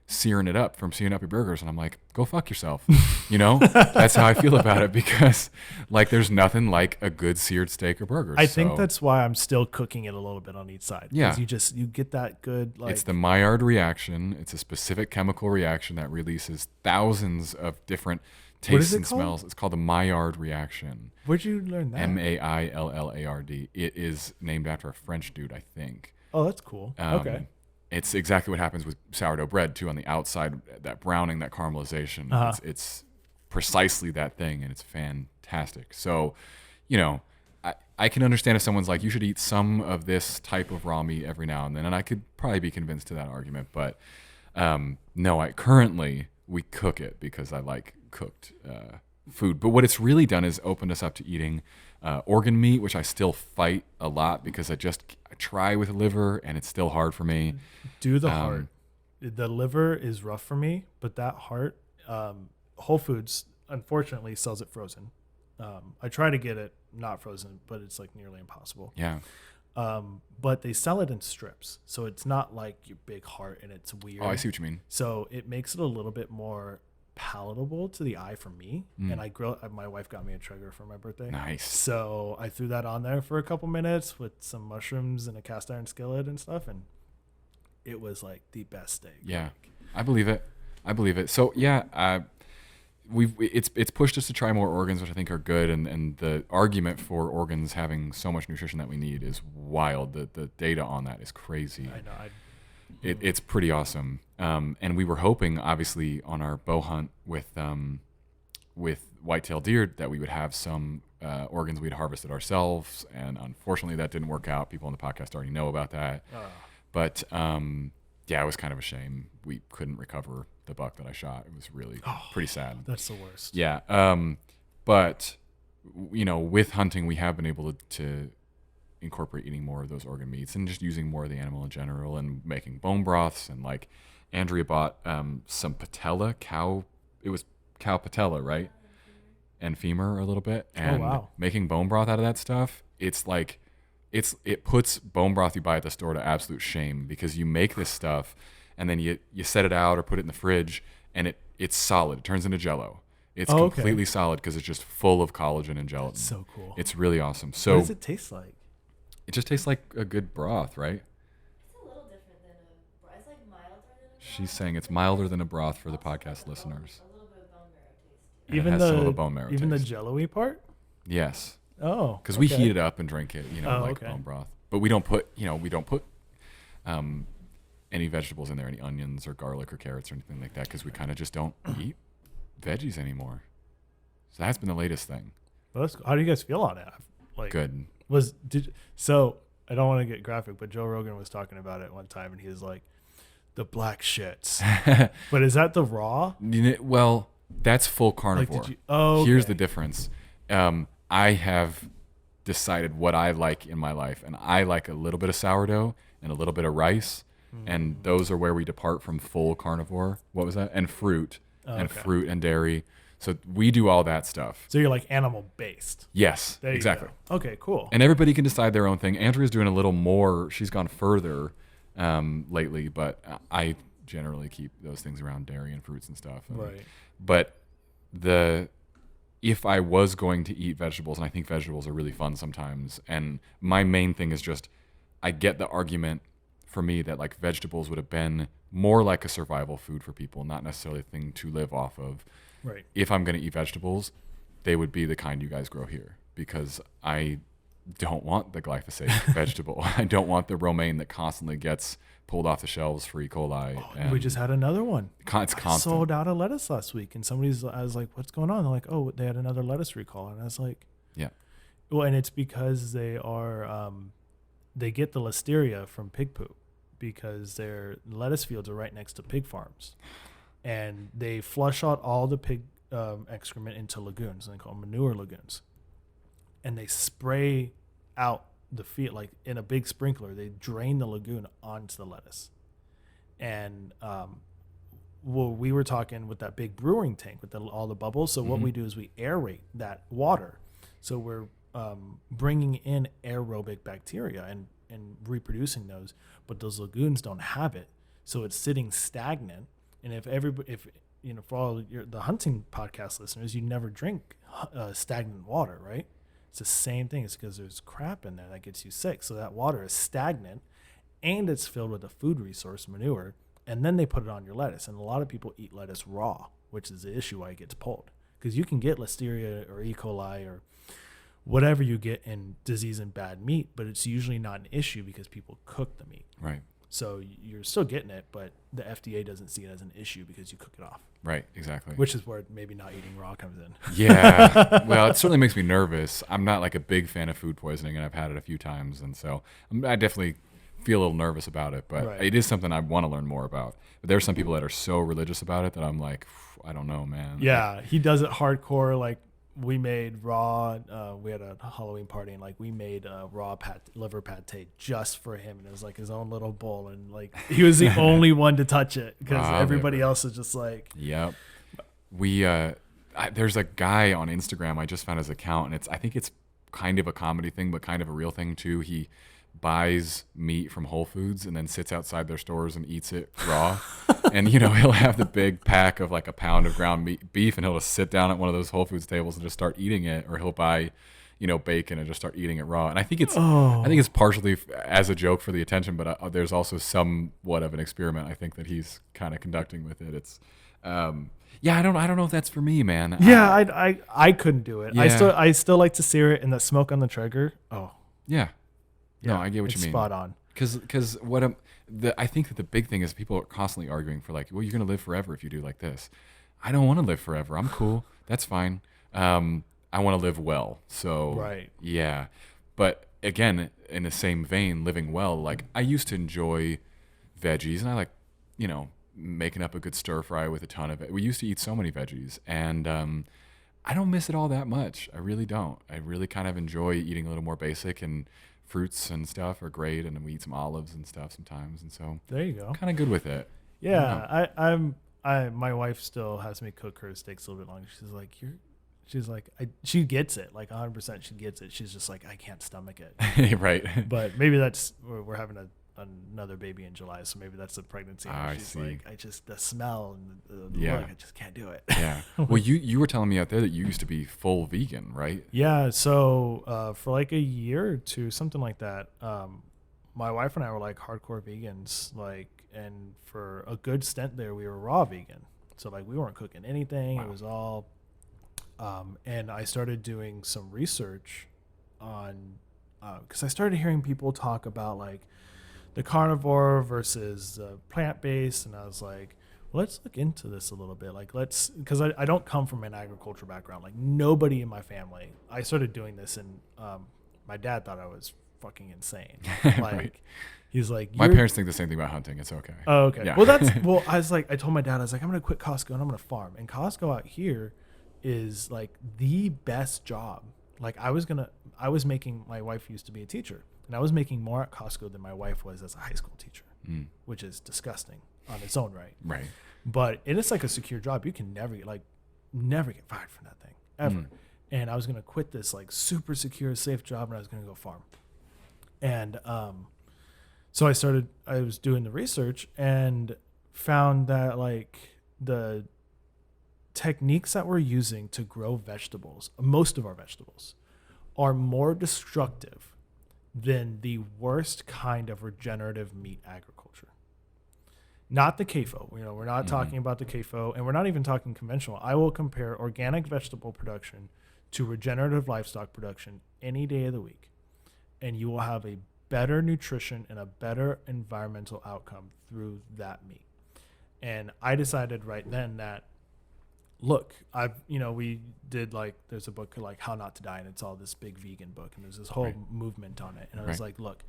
searing up your burgers," and I'm like, "Go fuck yourself," That's how I feel about it, because like there's nothing like a good seared steak or burger. I think that's why I'm still cooking it a little bit on each side. Yeah, you get that good, like, it's the Maillard reaction. It's a specific chemical reaction that releases thousands of different tastes and smells. It's called the Maillard reaction. Where'd you learn that? Maillard. It is named after a French dude, I think. Oh, that's cool. Okay. It's exactly what happens with sourdough bread too. On the outside, that browning, that caramelization, it's precisely that thing, and it's fantastic. So, I can understand if someone's like, you should eat some of this type of raw meat every now and then, and I could probably be convinced to that argument. But no, currently we cook it because I like cooked food. But what it's really done is opened us up to eating organ meat, which I still fight a lot because I try with liver and it's still hard for me. Do the heart. The liver is rough for me, but that heart, Whole Foods unfortunately sells it frozen. I try to get it not frozen, but it's like nearly impossible. Yeah. But they sell it in strips, so it's not like your big heart and it's weird. Oh, I see what you mean. So it makes it a little bit more palatable to the eye for me. And my wife got me a Traeger for my birthday. Nice. So I threw that on there for a couple minutes with some mushrooms and a cast iron skillet and stuff, and it was like the best steak. Yeah, I believe it. So yeah, it's pushed us to try more organs, which I think are good, and the argument for organs having so much nutrition that we need is wild. The data on that is crazy. I know. It's pretty awesome. And we were hoping, obviously, on our bow hunt with white-tailed deer, that we would have some organs we'd harvested ourselves. And unfortunately, that didn't work out. People on the podcast already know about that. But yeah, it was kind of a shame. We couldn't recover the buck that I shot. It was really pretty sad. That's the worst. Yeah. But with hunting, we have been able to incorporate eating more of those organ meats and just using more of the animal in general and making bone broths. And like Andrea bought some patella cow. It was cow patella, right? And femur a little bit. And making bone broth out of that stuff, it's like it puts bone broth you buy at the store to absolute shame, because you make this stuff and then you set it out or put it in the fridge and it's solid. It turns into Jell-O. It's completely solid because it's just full of collagen and gelatin. That's so cool. It's really awesome. So what does it taste like? It just tastes like a good broth, right? It's a little different than a broth. It's like milder than a broth. She's saying it's milder than a broth for the podcast listeners. A little bit of bone marrow taste too. It has some of the bone marrow Even taste. the Jell-O-y part? Yes. Oh. Because we heat it up and drink it, like okay. bone broth. But we don't put any vegetables in there, any onions or garlic or carrots or anything like that, because we kind of just don't eat veggies anymore. So that's been the latest thing. Well, how do you guys feel on it? Like, good. So I don't want to get graphic, but Joe Rogan was talking about it one time, and he was like, the black shits. But is that the raw? Well, that's full carnivore. Here's the difference. I have decided what I like in my life, and I like a little bit of sourdough and a little bit of rice, and those are where we depart from full carnivore. What was that? And fruit, fruit and dairy. So we do all that stuff. So you're like animal based. Yes, There you exactly. go. Okay, cool. And everybody can decide their own thing. Andrea's doing a little more. She's gone further lately, but I generally keep those things around dairy and fruits and stuff. Right. But if I was going to eat vegetables, and I think vegetables are really fun sometimes, and my main thing is just, I get the argument for me that like vegetables would have been more like a survival food for people, not necessarily a thing to live off of. Right. If I'm going to eat vegetables, they would be the kind you guys grow here, because I don't want the glyphosate vegetable. I don't want the romaine that constantly gets pulled off the shelves for E. coli. And we just had another one. It's I constant. sold out of lettuce last week, and I was like, what's going on? They're like, oh, they had another lettuce recall. And I was like, Yeah. Well, and it's because they get the listeria from pig poop, because their lettuce fields are right next to pig farms. And they flush out all the pig excrement into lagoons, and they call them manure lagoons. And they spray out the field, like in a big sprinkler. They drain the lagoon onto the lettuce. And we were talking with that big brewing tank with all the bubbles. So what we do is we aerate that water. So we're bringing in aerobic bacteria and reproducing those, but those lagoons don't have it. So it's sitting stagnant. And if for all the hunting podcast listeners, you never drink stagnant water, right? It's the same thing. It's because there's crap in there that gets you sick. So that water is stagnant, and it's filled with a food resource, manure, and then they put it on your lettuce. And a lot of people eat lettuce raw, which is the issue why it gets pulled. Because you can get Listeria or E. coli or whatever you get in disease in bad meat, but it's usually not an issue because people cook the meat. Right. So you're still getting it, but the FDA doesn't see it as an issue because you cook it off. Right, exactly. Which is where maybe not eating raw comes in. Yeah. Well, it certainly makes me nervous. I'm not like a big fan of food poisoning, and I've had it a few times. And so I definitely feel a little nervous about it, but Right. it is something I want to learn more about. But there's some people that are so religious about it that I'm like, I don't know, man. Yeah, he does it hardcore. Like we made raw. We had a Halloween party, and like we made raw liver pate just for him, and it was like his own little bowl, and like he was the only one to touch it because Raw everybody liver. else is just like, Yep. There's a guy on Instagram. I just found his account, and I think it's kind of a comedy thing, but kind of a real thing too. He buys meat from Whole Foods and then sits outside their stores and eats it raw. And he'll have the big pack of like a pound of ground beef, and he'll just sit down at one of those Whole Foods tables and just start eating it, or he'll buy bacon and just start eating it raw. And I think it's partially as a joke for the attention, but there's also somewhat of an experiment I think that he's kind of conducting with it. It's I don't know if that's for me, man. yeah, I couldn't do it. Yeah. I still like to sear it, and the smoke on the trigger. Oh, Yeah. No, yeah, I get what it's you mean. spot on. Because I think that the big thing is people are constantly arguing for like, well, you're gonna live forever if you do like this. I don't want to live forever. I'm cool. That's fine. I want to live well. So Right. yeah. But again, in the same vein, living well. Like I used to enjoy veggies, and I like making up a good stir fry with a ton of it. We used to eat so many veggies, and I don't miss it all that much. I really don't. I really kind of enjoy eating a little more basic, and fruits and stuff are great, and then we eat some olives and stuff sometimes, and so There you go. I'm kind of good with it. Yeah, my wife still has me cook her steaks a little bit longer. She gets it, like 100%. She gets it. She's just like, I can't stomach it. Right. But maybe we're having another baby in July, so maybe that's the pregnancy. I She's see. like, I just the smell and the Yeah. look, I just can't do it. Yeah. Well, you were telling me out there that you used to be full vegan, right? Yeah, so for like a year or two, something like that, my wife and I were like hardcore vegans, and for a good stint there, we were raw vegan. So like we weren't cooking anything. Wow. It was all, and I started doing some research on, because I started hearing people talk about like the carnivore versus plant-based, and I was like, well, let's look into this a little bit. Like because I don't come from an agriculture background. Like nobody in my family. I started doing this, and my dad thought I was fucking insane. Like Right. he's like, My parents think the same thing about hunting. It's okay. oh, okay. Yeah. Well, I told my dad, I was like, I'm going to quit Costco and I'm going to farm. And Costco out here is like the best job. Like I was making, my wife used to be a teacher, and I was making more at Costco than my wife was as a high school teacher, which is disgusting on its own right. Right. But it is like a secure job. You can never get fired from that thing ever. And I was going to quit this like super secure, safe job, and I was going to go farm. And so I was doing the research and found that like the techniques that we're using to grow vegetables, most of our vegetables, are more destructive than the worst kind of regenerative meat agriculture. Not the CAFO. We're not talking about the CAFO, and we're not even talking conventional. I will compare organic vegetable production to regenerative livestock production any day of the week, and you will have a better nutrition and a better environmental outcome through that meat. And I decided right then that, look, we did there's a book like How Not to Die, and it's all this big vegan book, and there's this whole movement on it. And I was like, look,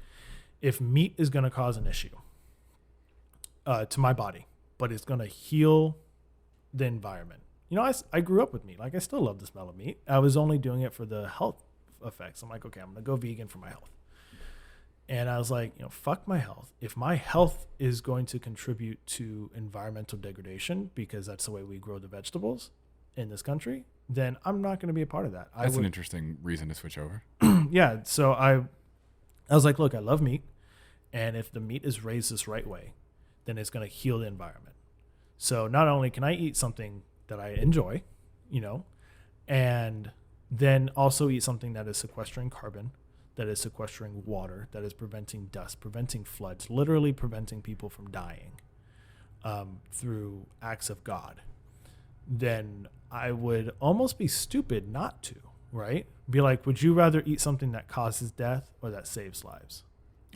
if meat is going to cause an issue to my body, but it's going to heal the environment. I grew up with meat. Like I still love the smell of meat. I was only doing it for the health effects. I'm like, okay, I'm going to go vegan for my health. And I was like, fuck my health. If my health is going to contribute to environmental degradation, because that's the way we grow the vegetables in this country, then I'm not going to be a part of that. That's an interesting reason to switch over. Yeah. So I was like, look, I love meat. And if the meat is raised this right way, then it's going to heal the environment. So not only can I eat something that I enjoy, and then also eat something that is sequestering carbon, that is sequestering water, that is preventing dust, preventing floods, literally preventing people from dying through acts of God, then I would almost be stupid not to, right? Be like, would you rather eat something that causes death or that saves lives?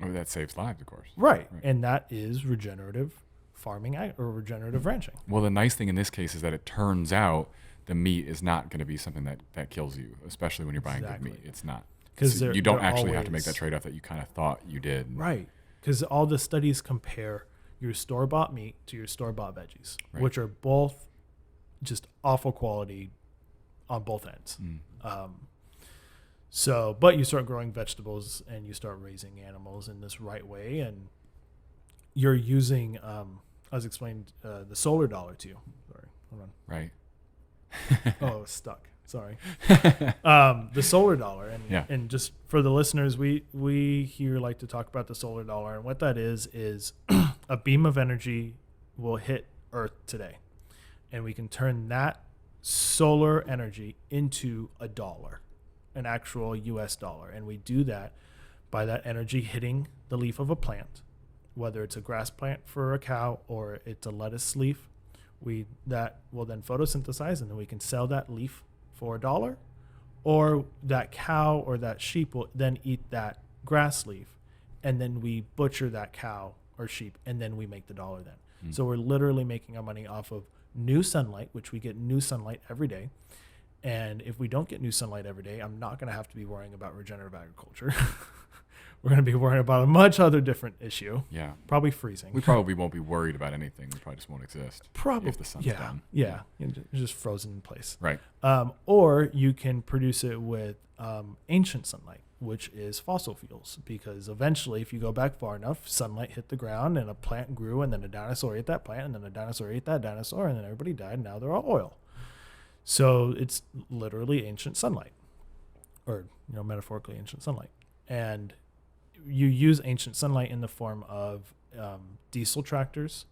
Oh, that saves lives, of course. Right. And that is regenerative farming or regenerative ranching. Well, the nice thing in this case is that it turns out the meat is not going to be something that kills you, especially when you're buying good meat. It's not. Because you don't actually have to make that trade-off that you kind of thought you did. Right. Because all the studies compare your store-bought meat to your store-bought veggies, which are both just awful quality on both ends. But you start growing vegetables and you start raising animals in this right way, and you're using, I was explaining the solar dollar to you. Sorry, hold on. Right. Oh, it was stuck. Sorry. The solar dollar, and just for the listeners, we here like to talk about the solar dollar, and what that is a beam of energy will hit Earth today, and we can turn that solar energy into a dollar, an actual US dollar, and we do that by that energy hitting the leaf of a plant, whether it's a grass plant for a cow or it's a lettuce leaf. That will then photosynthesize, and then we can sell that leaf for $1, or that cow or that sheep will then eat that grass leaf, and then we butcher that cow or sheep, and then we make the dollar then. So we're literally making our money off of new sunlight, which we get new sunlight every day. And if we don't get new sunlight every day, I'm not going to have to be worrying about regenerative agriculture. We're going to be worrying about a much other different issue. Yeah. Probably freezing. We probably won't be worried about anything. We probably just won't exist. Probably. If the sun's down. Yeah. Just frozen in place. Right. Or you can produce it with ancient sunlight, which is fossil fuels. Because eventually, if you go back far enough, sunlight hit the ground and a plant grew, and then a dinosaur ate that plant, and then a dinosaur ate that dinosaur, and then everybody died, and now they're all oil. So it's literally ancient sunlight, or metaphorically ancient sunlight. And you use ancient sunlight in the form of diesel tractors.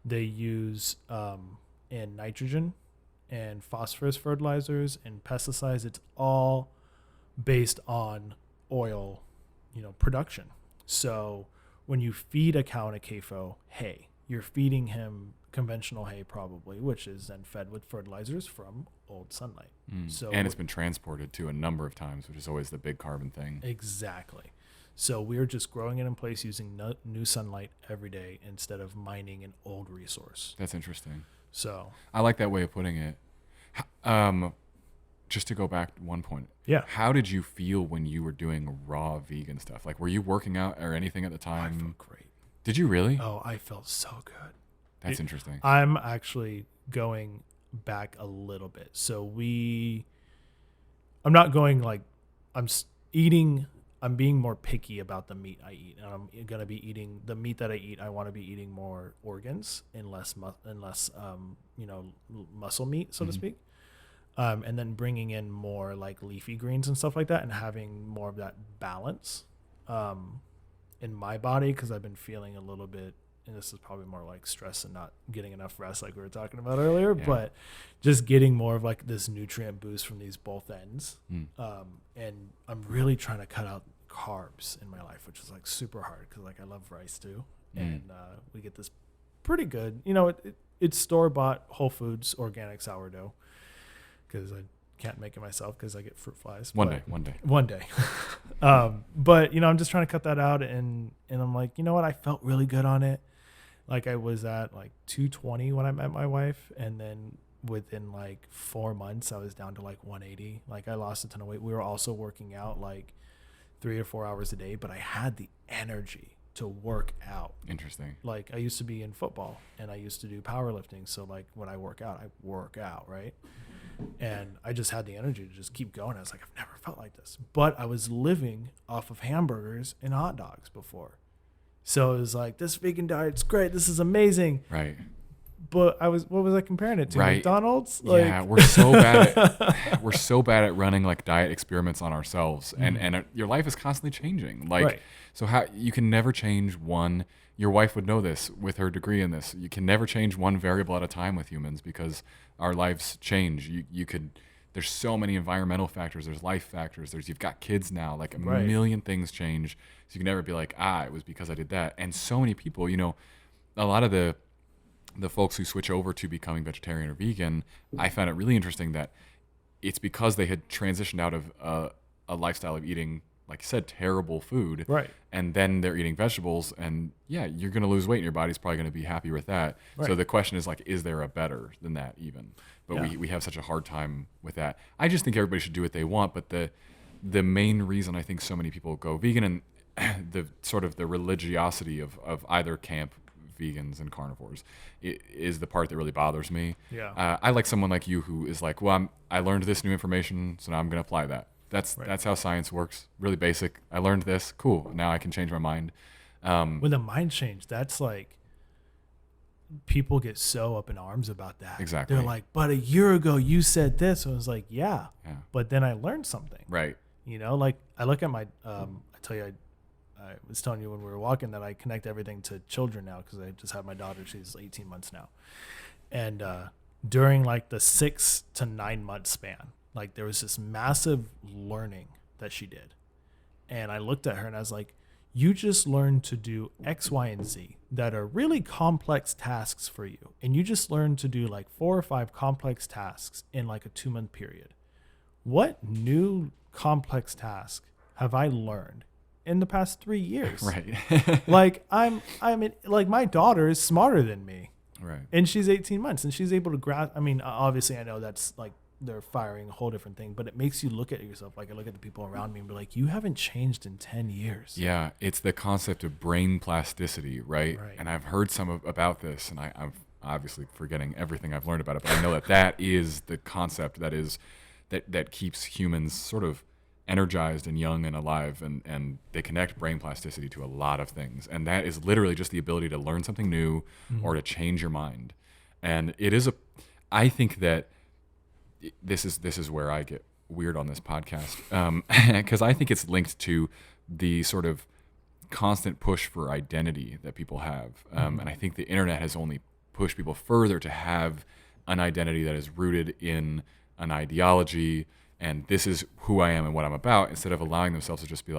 They use in nitrogen and phosphorus fertilizers and pesticides. It's all based on oil, production. So when you feed a cow in a CAFO hay, you're feeding him conventional hay probably, which is then fed with fertilizers from old sunlight. And it's been transported to a number of times, which is always the big carbon thing. Exactly. So we're just growing it in place using new sunlight every day instead of mining an old resource. That's interesting. So I like that way of putting it. Just to go back to one point. Yeah. How did you feel when you were doing raw vegan stuff? Like, were you working out or anything at the time? I felt great. Did you really? Oh, I felt so good. That's interesting. I'm actually going back a little bit. So I'm not going like, I'm being more picky about the meat I eat. And I'm going to be eating the meat that I eat. I want to be eating more organs and less muscle meat, so to speak. And then bringing in more like leafy greens and stuff like that, and having more of that balance in my body, because I've been feeling a little bit, and this is probably more like stress and not getting enough rest like we were talking about earlier, but just getting more of like this nutrient boost from these both ends. And I'm really trying to cut out carbs in my life, which is like super hard because like I love rice too. And we get this pretty good, it's store-bought Whole Foods organic sourdough, because I can't make it myself because I get fruit flies. One day. But I'm just trying to cut that out, and I'm like, you know what? I felt really good on it. Like I was at like 220 when I met my wife, and then within like 4 months I was down to like 180. Like I lost a ton of weight. We were also working out like 3 or 4 hours a day, but I had the energy to work out. Interesting. Like I used to be in football and I used to do powerlifting. So like when I work out, right? And I just had the energy to just keep going. I was like, I've never felt like this. But I was living off of hamburgers and hot dogs before. So it was like, this vegan diet's great. This is amazing. Right. But what was I comparing it to? Right. McDonald's? Yeah, we're so bad at running like diet experiments on ourselves, and your life is constantly changing. Like, Right. so how you can never change one. Your wife would know this with her degree in this. You can never change one variable at a time with humans because our lives change. You could. There's so many environmental factors. There's life factors. You've got kids now. Like a Right. million things change. So you can never be like, it was because I did that. And so many people, a lot of the folks who switch over to becoming vegetarian or vegan, I found it really interesting that it's because they had transitioned out of a lifestyle of eating, like I said, terrible food. Right. And then they're eating vegetables, and yeah, you're going to lose weight and your body's probably going to be happy with that. So Right. the question is like, is there a better than that even? But Yeah. we have such a hard time with that. I just think everybody should do what they want. But the main reason I think so many people go vegan and the sort of the religiosity of either camp, vegans and carnivores, is the part that really bothers me. Yeah. I like someone like you who is like, well, I learned this new information, so now I'm going to apply that. That's how science works. Really basic. I learned this. Cool. Now I can change my mind. When the mind change, that's like people get so up in arms about that. Exactly. They're like, but a year ago you said this. I was like, yeah. Yeah. But then I learned something. Right. Like I look at my, I tell you, I was telling you when we were walking that I connect everything to children now because I just had my daughter. She's 18 months now. And during like the 6 to 9 month span, like there was this massive learning that she did. And I looked at her and I was like, you just learned to do X, Y, and Z that are really complex tasks for you. And you just learned to do like 4 or 5 complex tasks in like a 2-month period. What new complex task have I learned in the past 3 years? Right. Like like my daughter is smarter than me. Right. And she's 18 months and she's able to grasp. I mean, obviously I know that's like they're firing a whole different thing, but it makes you look at yourself. Like I look at the people around me and be like, you haven't changed in 10 years. Yeah. It's the concept of brain plasticity, right? Right. And I've heard some about this, and I'm obviously forgetting everything I've learned about it, but I know that is the concept that keeps humans sort of energized and young and alive, and they connect brain plasticity to a lot of things, and that is literally just the ability to learn something new or to change your mind. And it is I think that this is where I get weird on this podcast, because I think it's linked to the sort of constant push for identity that people have, and I think the internet has only pushed people further to have an identity that is rooted in an ideology, and this is who I am and what I'm about, instead of allowing themselves to just be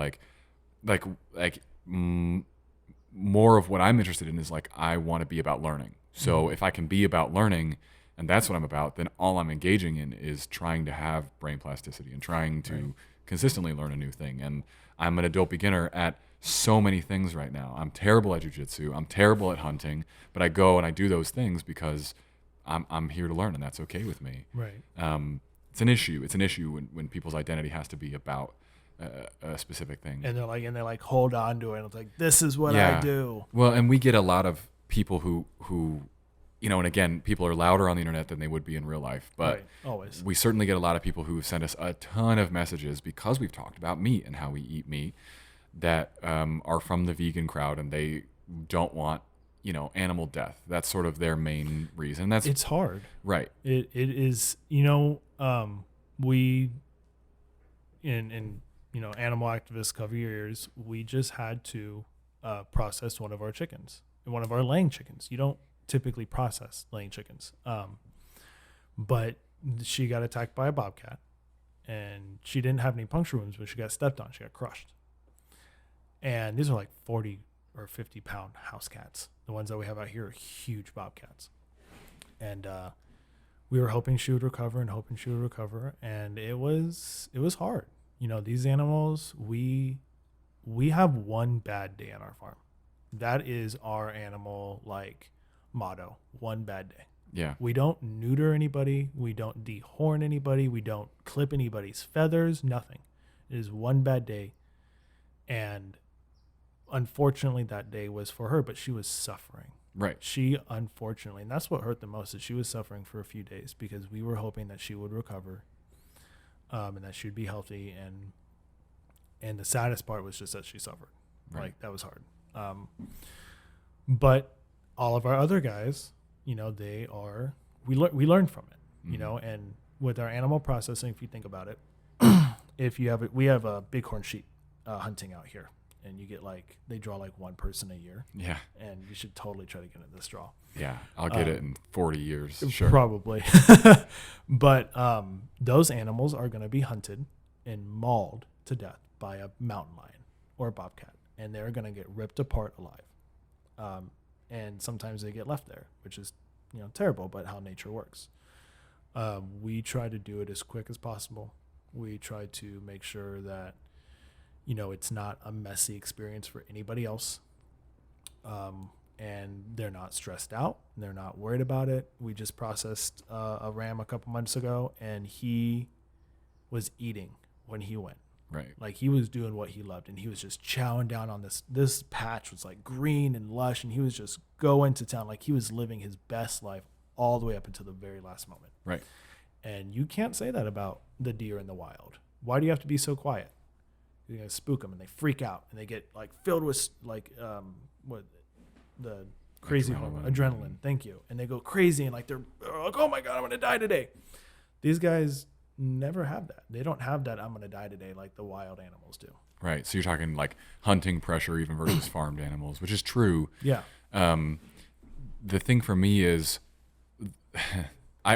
more of what I'm interested in is like, I want to be about learning. So if I can be about learning, and that's what I'm about, then all I'm engaging in is trying to have brain plasticity and trying to consistently learn a new thing. And I'm an adult beginner at so many things right now. I'm terrible at jiu-jitsu. I'm terrible at hunting, but I go and I do those things because I'm here to learn, and that's okay with me. Right. It's an issue. It's an issue when people's identity has to be about a specific thing. And they're like hold on to it. And it's like, this is what I do. Well, and we get a lot of people who and again, people are louder on the internet than they would be in real life. But Right. Always. we certainly get a lot of people who send us a ton of messages because we've talked about meat and how we eat meat that are from the vegan crowd, and they don't want animal death. That's sort of their main reason. It's hard. Right. It is, we in animal activists cover your ears. We just had to process one of our chickens, one of our laying chickens. You don't typically process laying chickens. But she got attacked by a bobcat, and she didn't have any puncture wounds, but she got stepped on. She got crushed. And these are like 40 or 50 pound house cats. The ones that we have out here are huge bobcats. And we were hoping she would recover and it was hard. These animals, we have one bad day on our farm. That is our animal motto, one bad day. Yeah. We don't neuter anybody, we don't dehorn anybody, we don't clip anybody's feathers, nothing. It is one bad day. And unfortunately that day was for her, but she was suffering. Right. She unfortunately, and that's what hurt the most, is she was suffering for a few days because we were hoping that she would recover, and that she would be healthy, and the saddest part was just that she suffered. Right. That was hard. But all of our other guys, we learn from it, and with our animal processing, if you think about it, we have a bighorn sheep hunting out here, and you get they draw one person a year. Yeah. And you should totally try to get in this draw. Yeah. I'll get it in 40 years. Sure. Probably. But those animals are going to be hunted and mauled to death by a mountain lion or a bobcat, and they're going to get ripped apart alive. And sometimes they get left there, which is, terrible, but how nature works. We try to do it as quick as possible. We try to make sure that, it's not a messy experience for anybody else. And they're not stressed out. They're not worried about it. We just processed a ram a couple months ago, and he was eating when he went. Right. He was doing what he loved, and he was just chowing down on this patch was green and lush, and he was just going to town. He was living his best life all the way up until the very last moment. Right. And you can't say that about the deer in the wild. Why do you have to be so quiet? You're going to spook them, and they freak out, and they get filled with the crazy adrenaline. Thank you. And they go crazy, and they're oh my God, I'm going to die today. These guys never have that. They don't have that I'm going to die today like the wild animals do. Right. So you're talking hunting pressure even versus farmed animals, which is true. Yeah. The thing for me is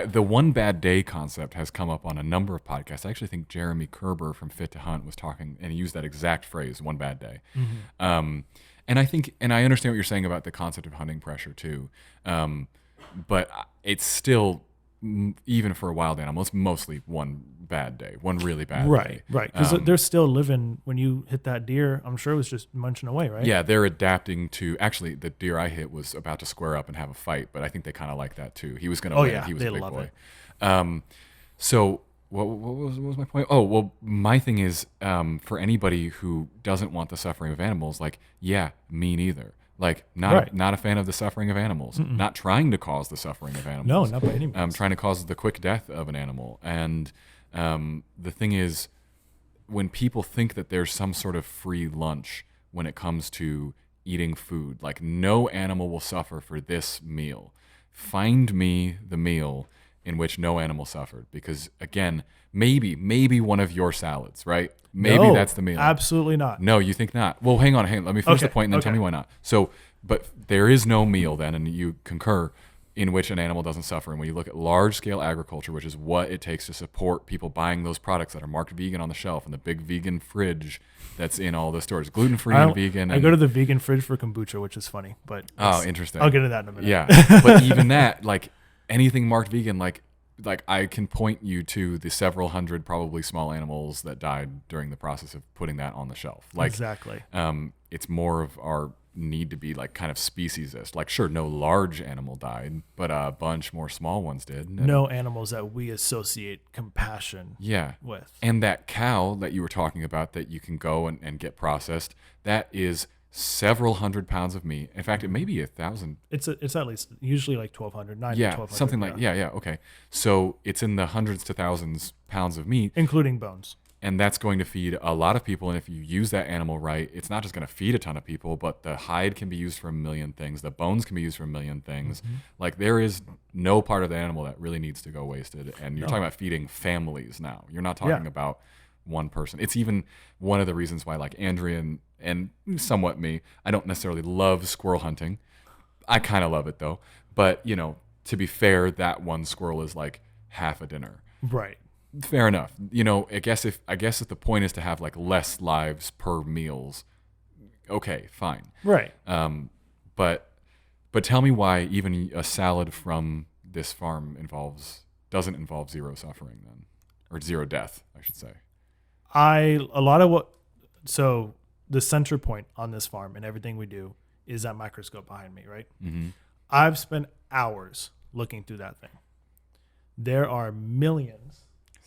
the one bad day concept has come up on a number of podcasts. I actually think Jeremy Kerber from Fit to Hunt was talking, and he used that exact phrase, one bad day. Mm-hmm. And I understand what you're saying about the concept of hunting pressure too. But it's still, even for a wild animal, it's mostly one bad day, one really bad day. Right. Because they're still living. When you hit that deer, I'm sure it was just munching away, right? Yeah, they're adapting to. Actually, the deer I hit was about to square up and have a fight, but I think they kind of like that too. He was going to win. Yeah, he was they a big love boy. it. So what was my point? Oh, well, my thing is, for anybody who doesn't want the suffering of animals, me neither. Not a fan of the suffering of animals. Mm-mm. Not trying to cause the suffering of animals. No, not by any means. Trying to cause the quick death of an animal. And the thing is, when people think that there's some sort of free lunch when it comes to eating food, no animal will suffer for this meal. Find me the meal in which no animal suffered, because again, maybe one of your salads, right? Maybe that's the meal. Absolutely not. No, you think not. Well, hang on. Let me finish the point and then tell me why not. So, but there is no meal then, and you concur, in which an animal doesn't suffer. And when you look at large-scale agriculture, which is what it takes to support people buying those products that are marked vegan on the shelf and the big vegan fridge that's in all the stores, gluten-free and vegan. I go to the vegan fridge for kombucha, which is funny, but interesting. I'll get into that in a minute. Yeah, but even that, anything marked vegan, I can point you to the several hundred probably small animals that died during the process of putting that on the shelf. Exactly. It's more of our need to be kind of speciesist. Sure, no large animal died, but a bunch more small ones did. No animals that we associate compassion with. And that cow that you were talking about that you can go and get processed, that is several hundred pounds of meat. In fact, it may be 1,000. It's at least usually 1,200, 9 to 1,200. Something like okay. So it's in the hundreds to thousands pounds of meat, including bones. And that's going to feed a lot of people. And if you use that animal right, it's not just going to feed a ton of people, but the hide can be used for a million things. The bones can be used for a million things. Mm-hmm. There is no part of the animal that really needs to go wasted. And you're talking about feeding families now. You're not talking about one person. It's even one of the reasons why Andrea and somewhat me, I don't necessarily love squirrel hunting. I kind of love it though. But, to be fair, that one squirrel is half a dinner. Right. Fair enough. I guess if the point is to have less lives per meals, okay, fine. Right. But tell me why even a salad from this farm doesn't involve zero suffering then, or zero death, I should say. So the center point on this farm and everything we do is that microscope behind me, right? Mm-hmm. I've spent hours looking through that thing. There are millions.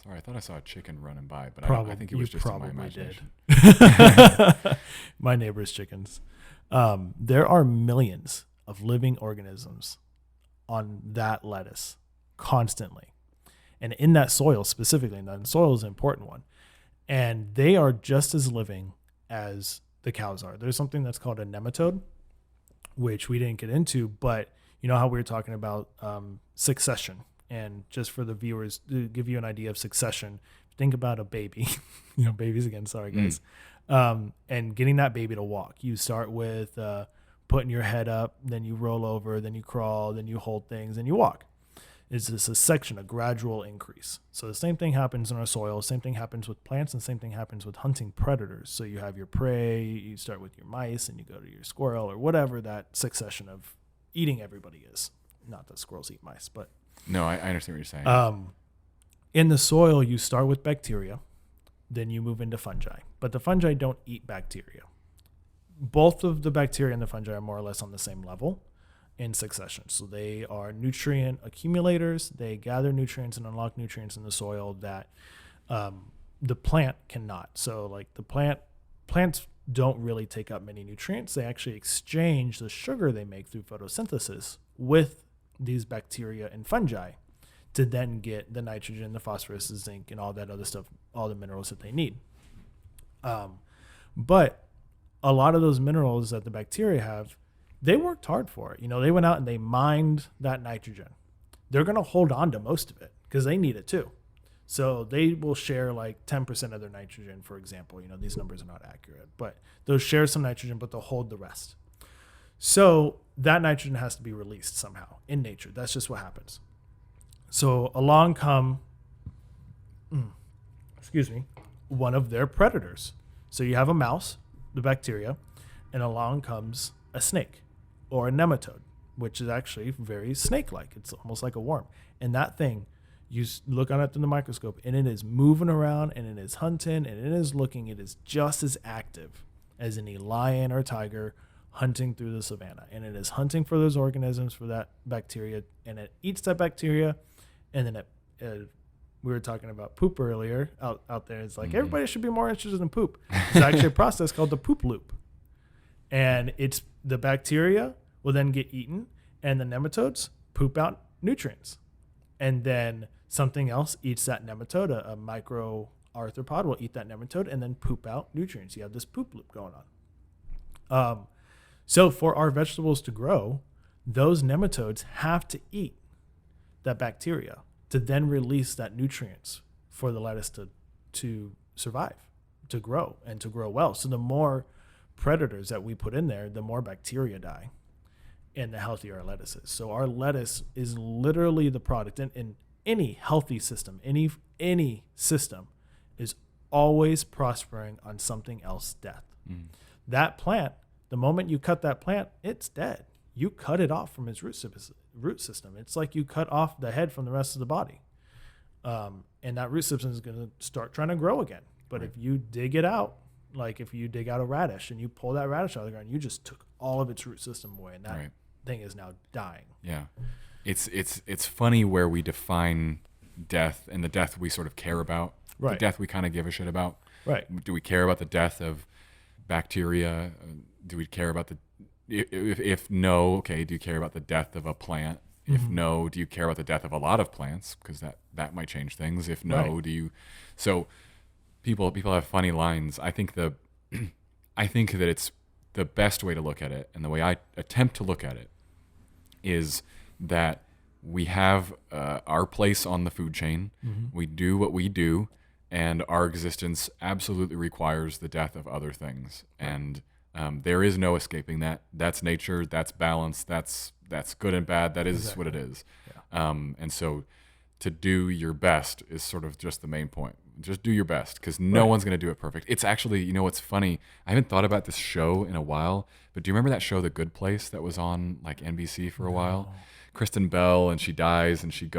Sorry, I thought I saw a chicken running by, but I think it you was just in my probably imagination. Did. My neighbor's chickens. There are millions of living organisms on that lettuce constantly. And in that soil specifically, and that soil is an important one, and they are just as living as the cows are. There's something that's called a nematode, which we didn't get into, but You know how we were talking about succession, and just for the viewers to give you an idea of succession, think about a baby. Babies again. Sorry, guys. And getting that baby to walk. You start with putting your head up, then you roll over, then you crawl, then you hold things, and you walk. It's just a section, a gradual increase. So the same thing happens in our soil. Same thing happens with plants, and same thing happens with hunting predators. So you have your prey. You start with your mice, and you go to your squirrel or whatever that succession of eating everybody is. Not that squirrels eat mice, but No, I understand what you're saying. in the soil, you start with bacteria, then you move into fungi. But the fungi don't eat bacteria. Both of the bacteria and the fungi are more or less on the same level in succession. So they are nutrient accumulators. They gather nutrients and unlock nutrients in the soil that the plant cannot. So like plants don't really take up many nutrients. They actually exchange the sugar they make through photosynthesis with these bacteria and fungi to then get the nitrogen, the phosphorus, the zinc, and all that other stuff, all the minerals that they need. But a lot of those minerals that the bacteria have, they worked hard for it. They went out and they mined that nitrogen. They're going to hold on to most of it because they need it too. So they will share like 10% of their nitrogen, for example. These numbers are not accurate, but they'll share some nitrogen, but they'll hold the rest. So that nitrogen has to be released somehow in nature. That's just what happens. So along come, one of their predators. So you have a mouse, the bacteria, and along comes a snake or a nematode, which is actually very snake-like. It's almost like a worm. And that thing, you look on it through the microscope, and it is moving around, and it is hunting, and it is just as active as any lion or tiger hunting through the savannah. And it is hunting for those organisms, for that bacteria, and it eats that bacteria, and then we were talking about poop earlier out there. It's like everybody should be more interested in poop. It's actually a process called the poop loop. And it's the bacteria will then get eaten, and the nematodes poop out nutrients. And then something else eats that nematode, a micro arthropod will eat that nematode and then poop out nutrients. You have this poop loop going on. So for our vegetables to grow, those nematodes have to eat that bacteria to then release that nutrients for the lettuce to survive, to grow, and to grow well. So the more predators that we put in there, the more bacteria die, and the healthier our lettuce is. So our lettuce is literally the product in any healthy system. Any system is always prospering on something else death. That plant, the moment you cut that plant, it's dead. You cut it off from its root system. It's like you cut off the head from the rest of the body. And that root system is going to start trying to grow again. But if you dig it out, like if you dig out a radish and you pull that radish out of the ground, you just took all of its root system away, and that thing is now dying. Yeah. It's funny where we define death and the death we sort of care about, the death we kind of give a shit about. Right. Do we care about the death of bacteria? Do we care about if no, okay, do you care about the death of a plant? If no, do you care about the death of a lot of plants? Because that might change things. If no, do you? So people have funny lines. I think that it's the best way to look at it, and the way I attempt to look at it is that we have our place on the food chain. We do what we do, and our existence absolutely requires the death of other things. And there is no escaping that. That's nature. That's balance. That's good and bad. That is what it is. Yeah. And so to do your best is sort of just the main point. Just do your best, because no one's going to do it perfect. It's actually, what's funny, I haven't thought about this show in a while, but do you remember that show, The Good Place, that was on like NBC for a while? Kristen Bell, and she dies and she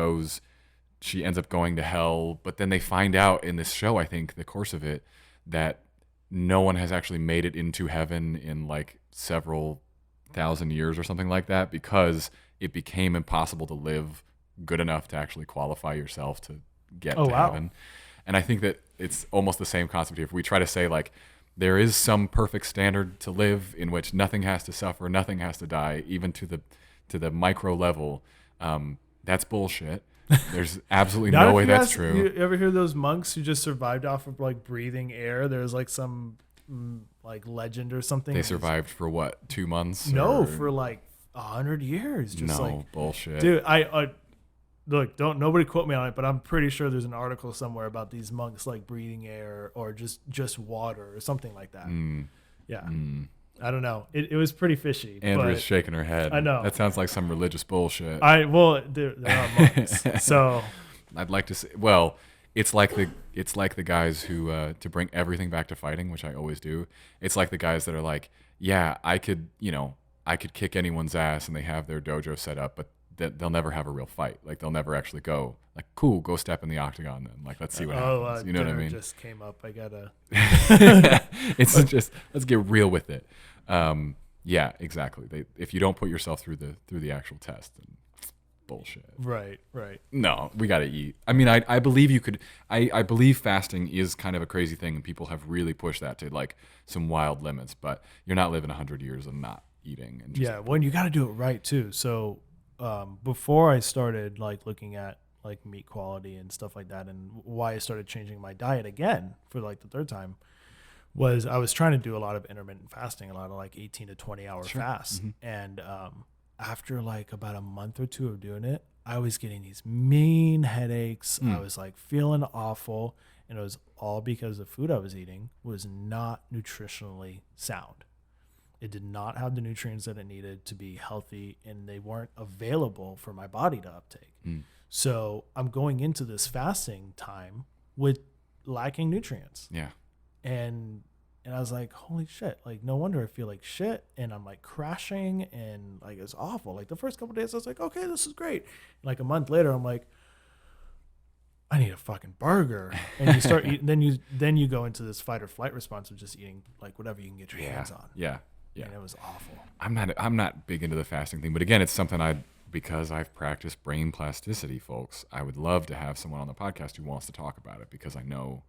ends up going to hell. But then they find out in this show, I think, the course of it, that no one has actually made it into heaven in like several thousand years or something like that, because it became impossible to live good enough to actually qualify yourself to get to heaven. And I think that it's almost the same concept here. If we try to say like there is some perfect standard to live in which nothing has to suffer, nothing has to die, even to the micro level, that's bullshit. There's absolutely no way that's true. You ever hear those monks who just survived off of like breathing air? There's like some like legend or something. They survived for what, 2 months? No, for like 100 years. Just No like, bullshit. dude, I look, don't nobody quote me on it, but I'm pretty sure there's an article somewhere about these monks like breathing air or just water or something like that. Yeah. I don't know. It was pretty fishy. Andrea's but shaking her head. I know. That sounds like some religious bullshit. There are monks. So I'd like to say, well, it's like the guys who to bring everything back to fighting, which I always do. It's like the guys that are like, yeah, I could kick anyone's ass, and they have their dojo set up, but they'll never have a real fight. Like they'll never actually go. Like, cool, go step in the octagon then. Like, let's see what happens. You know what I mean? Just came up. I gotta. It's just, let's get real with it. Yeah, exactly. If you don't put yourself through the actual test, then bullshit. Right. No, we got to eat. I mean, I believe you could. I believe fasting is kind of a crazy thing, and people have really pushed that to like some wild limits. But you're not living 100 years and not eating. And just, Well, you got to do it right too. So before I started like looking at like meat quality and stuff like that, and why I started changing my diet again for like the third time, was I was trying to do a lot of intermittent fasting, a lot of like 18 to 20 hour fasts. And after like about a month or two of doing it, I was getting these mean headaches. I was like feeling awful. And it was all because the food I was eating was not nutritionally sound. It did not have the nutrients that it needed to be healthy, and they weren't available for my body to uptake. So I'm going into this fasting time with lacking nutrients. Yeah. And I was like, holy shit, like no wonder I feel like shit, and I'm like crashing, and like it's awful. Like the first couple of days I was like, okay, this is great. And like a month later I'm like, I need a fucking burger. And you start eating, then you go into this fight or flight response of just eating like whatever you can get your hands on. Yeah. And it was awful. I'm not big into the fasting thing, but again, it's something because I've practiced brain plasticity, folks. I would love to have someone on the podcast who wants to talk about it, because I know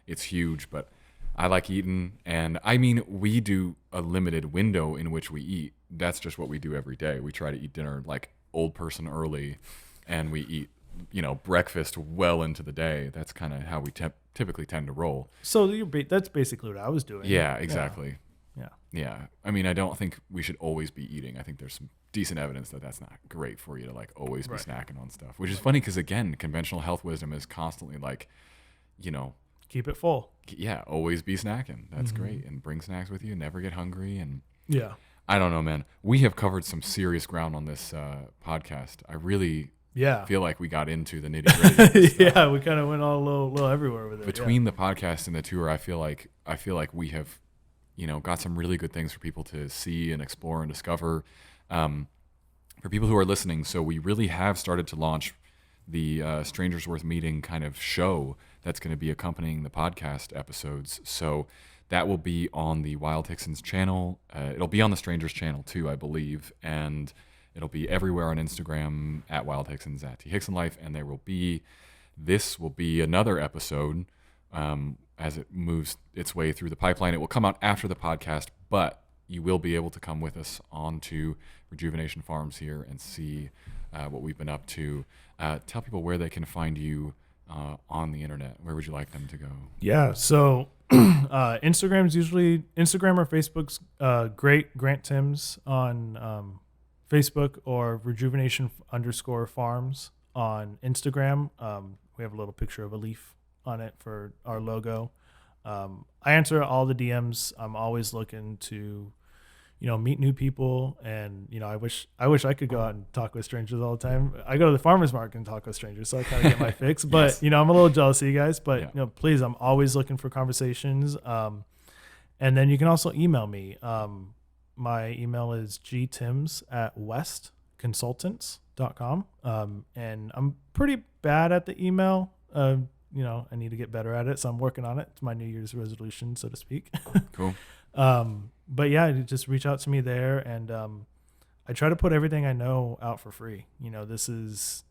it's huge, but I like eating, and I mean, we do a limited window in which we eat. That's just what we do every day. We try to eat dinner like old person early, and we eat, breakfast well into the day. That's kind of how we typically tend to roll. So that's basically what I was doing. Yeah, exactly. Yeah. Yeah. I mean, I don't think we should always be eating. I think there's some decent evidence that that's not great for you to like always be snacking on stuff, which is funny because, again, conventional health wisdom is constantly like, keep it full. Yeah, always be snacking. That's great. And bring snacks with you. Never get hungry. And Yeah. I don't know, man. We have covered some serious ground on this podcast. I really feel like we got into the nitty gritty. Yeah, we kind of went all a little everywhere with it. Between the podcast and the tour, I feel like we have, got some really good things for people to see and explore and discover. For people who are listening, so we really have started to launch the Strangers Worth Meeting kind of show that's going to be accompanying the podcast episodes. So that will be on the Wild Hickson's channel. It'll be on the Strangers channel too, I believe, and it'll be everywhere on Instagram at Wild Hickson's, at T Hickson Life, and this will be another episode as it moves its way through the pipeline. It will come out after the podcast, but you will be able to come with us onto Rejuvenation Farms here and see what we've been up to. Tell people where they can find you on the internet. Where would you like them to go? Yeah, so Instagram or Facebook's great. Grant Timms on Facebook, or Rejuvenation_Farms on Instagram. We have a little picture of a leaf on it for our logo. I answer all the DMs. I'm always looking to, meet new people, and I wish I could go out and talk with strangers all the time. I go to the farmers market and talk with strangers, so I kind of get my fix. But Yes. I'm a little jealous of you guys. But please, I'm always looking for conversations. And then you can also email me. My email is gtimms@westconsultants.com. And I'm pretty bad at the email. I need to get better at it, so I'm working on it. It's my New Year's resolution, so to speak. Cool. But yeah, you just reach out to me there, and I try to put everything I know out for free. This is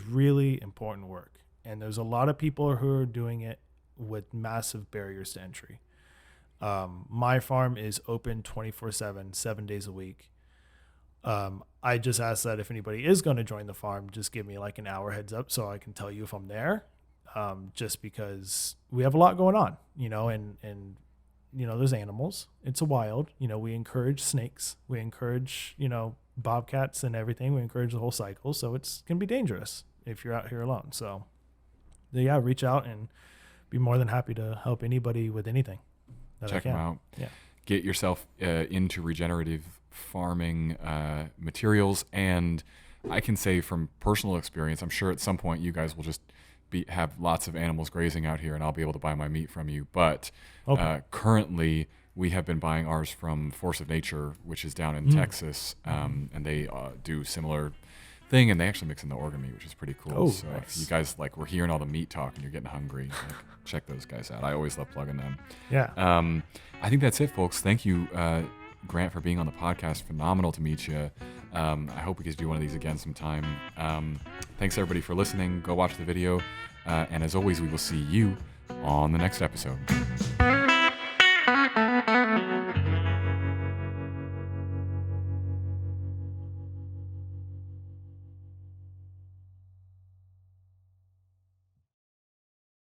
really important work, and there's a lot of people who are doing it with massive barriers to entry. My farm is open 24/7, 7 days a week. I just ask that if anybody is going to join the farm, just give me like an hour heads up so I can tell you if I'm there. Just because we have a lot going on, and there's animals. It's a wild. We encourage snakes. We encourage, bobcats and everything. We encourage the whole cycle, so it's gonna be dangerous if you're out here alone. So yeah, reach out and be more than happy to help anybody with anything that Check I can. them out. Yeah. Get yourself into regenerative farming materials. And I can say from personal experience, I'm sure at some point you guys will just have lots of animals grazing out here and I'll be able to buy my meat from you. But currently we have been buying ours from Force of Nature, which is down in Texas. And they do similar thing, and they actually mix in the organ meat, which is pretty cool. Oh, so nice. if you guys like, we're hearing all the meat talk and you're getting hungry, like, check those guys out. I always love plugging them. Yeah. I think that's it, folks. Thank you, Grant, for being on the podcast. Phenomenal to meet you. I hope we get to do one of these again sometime. Thanks everybody for listening. Go watch the video. And as always, we will see you on the next episode.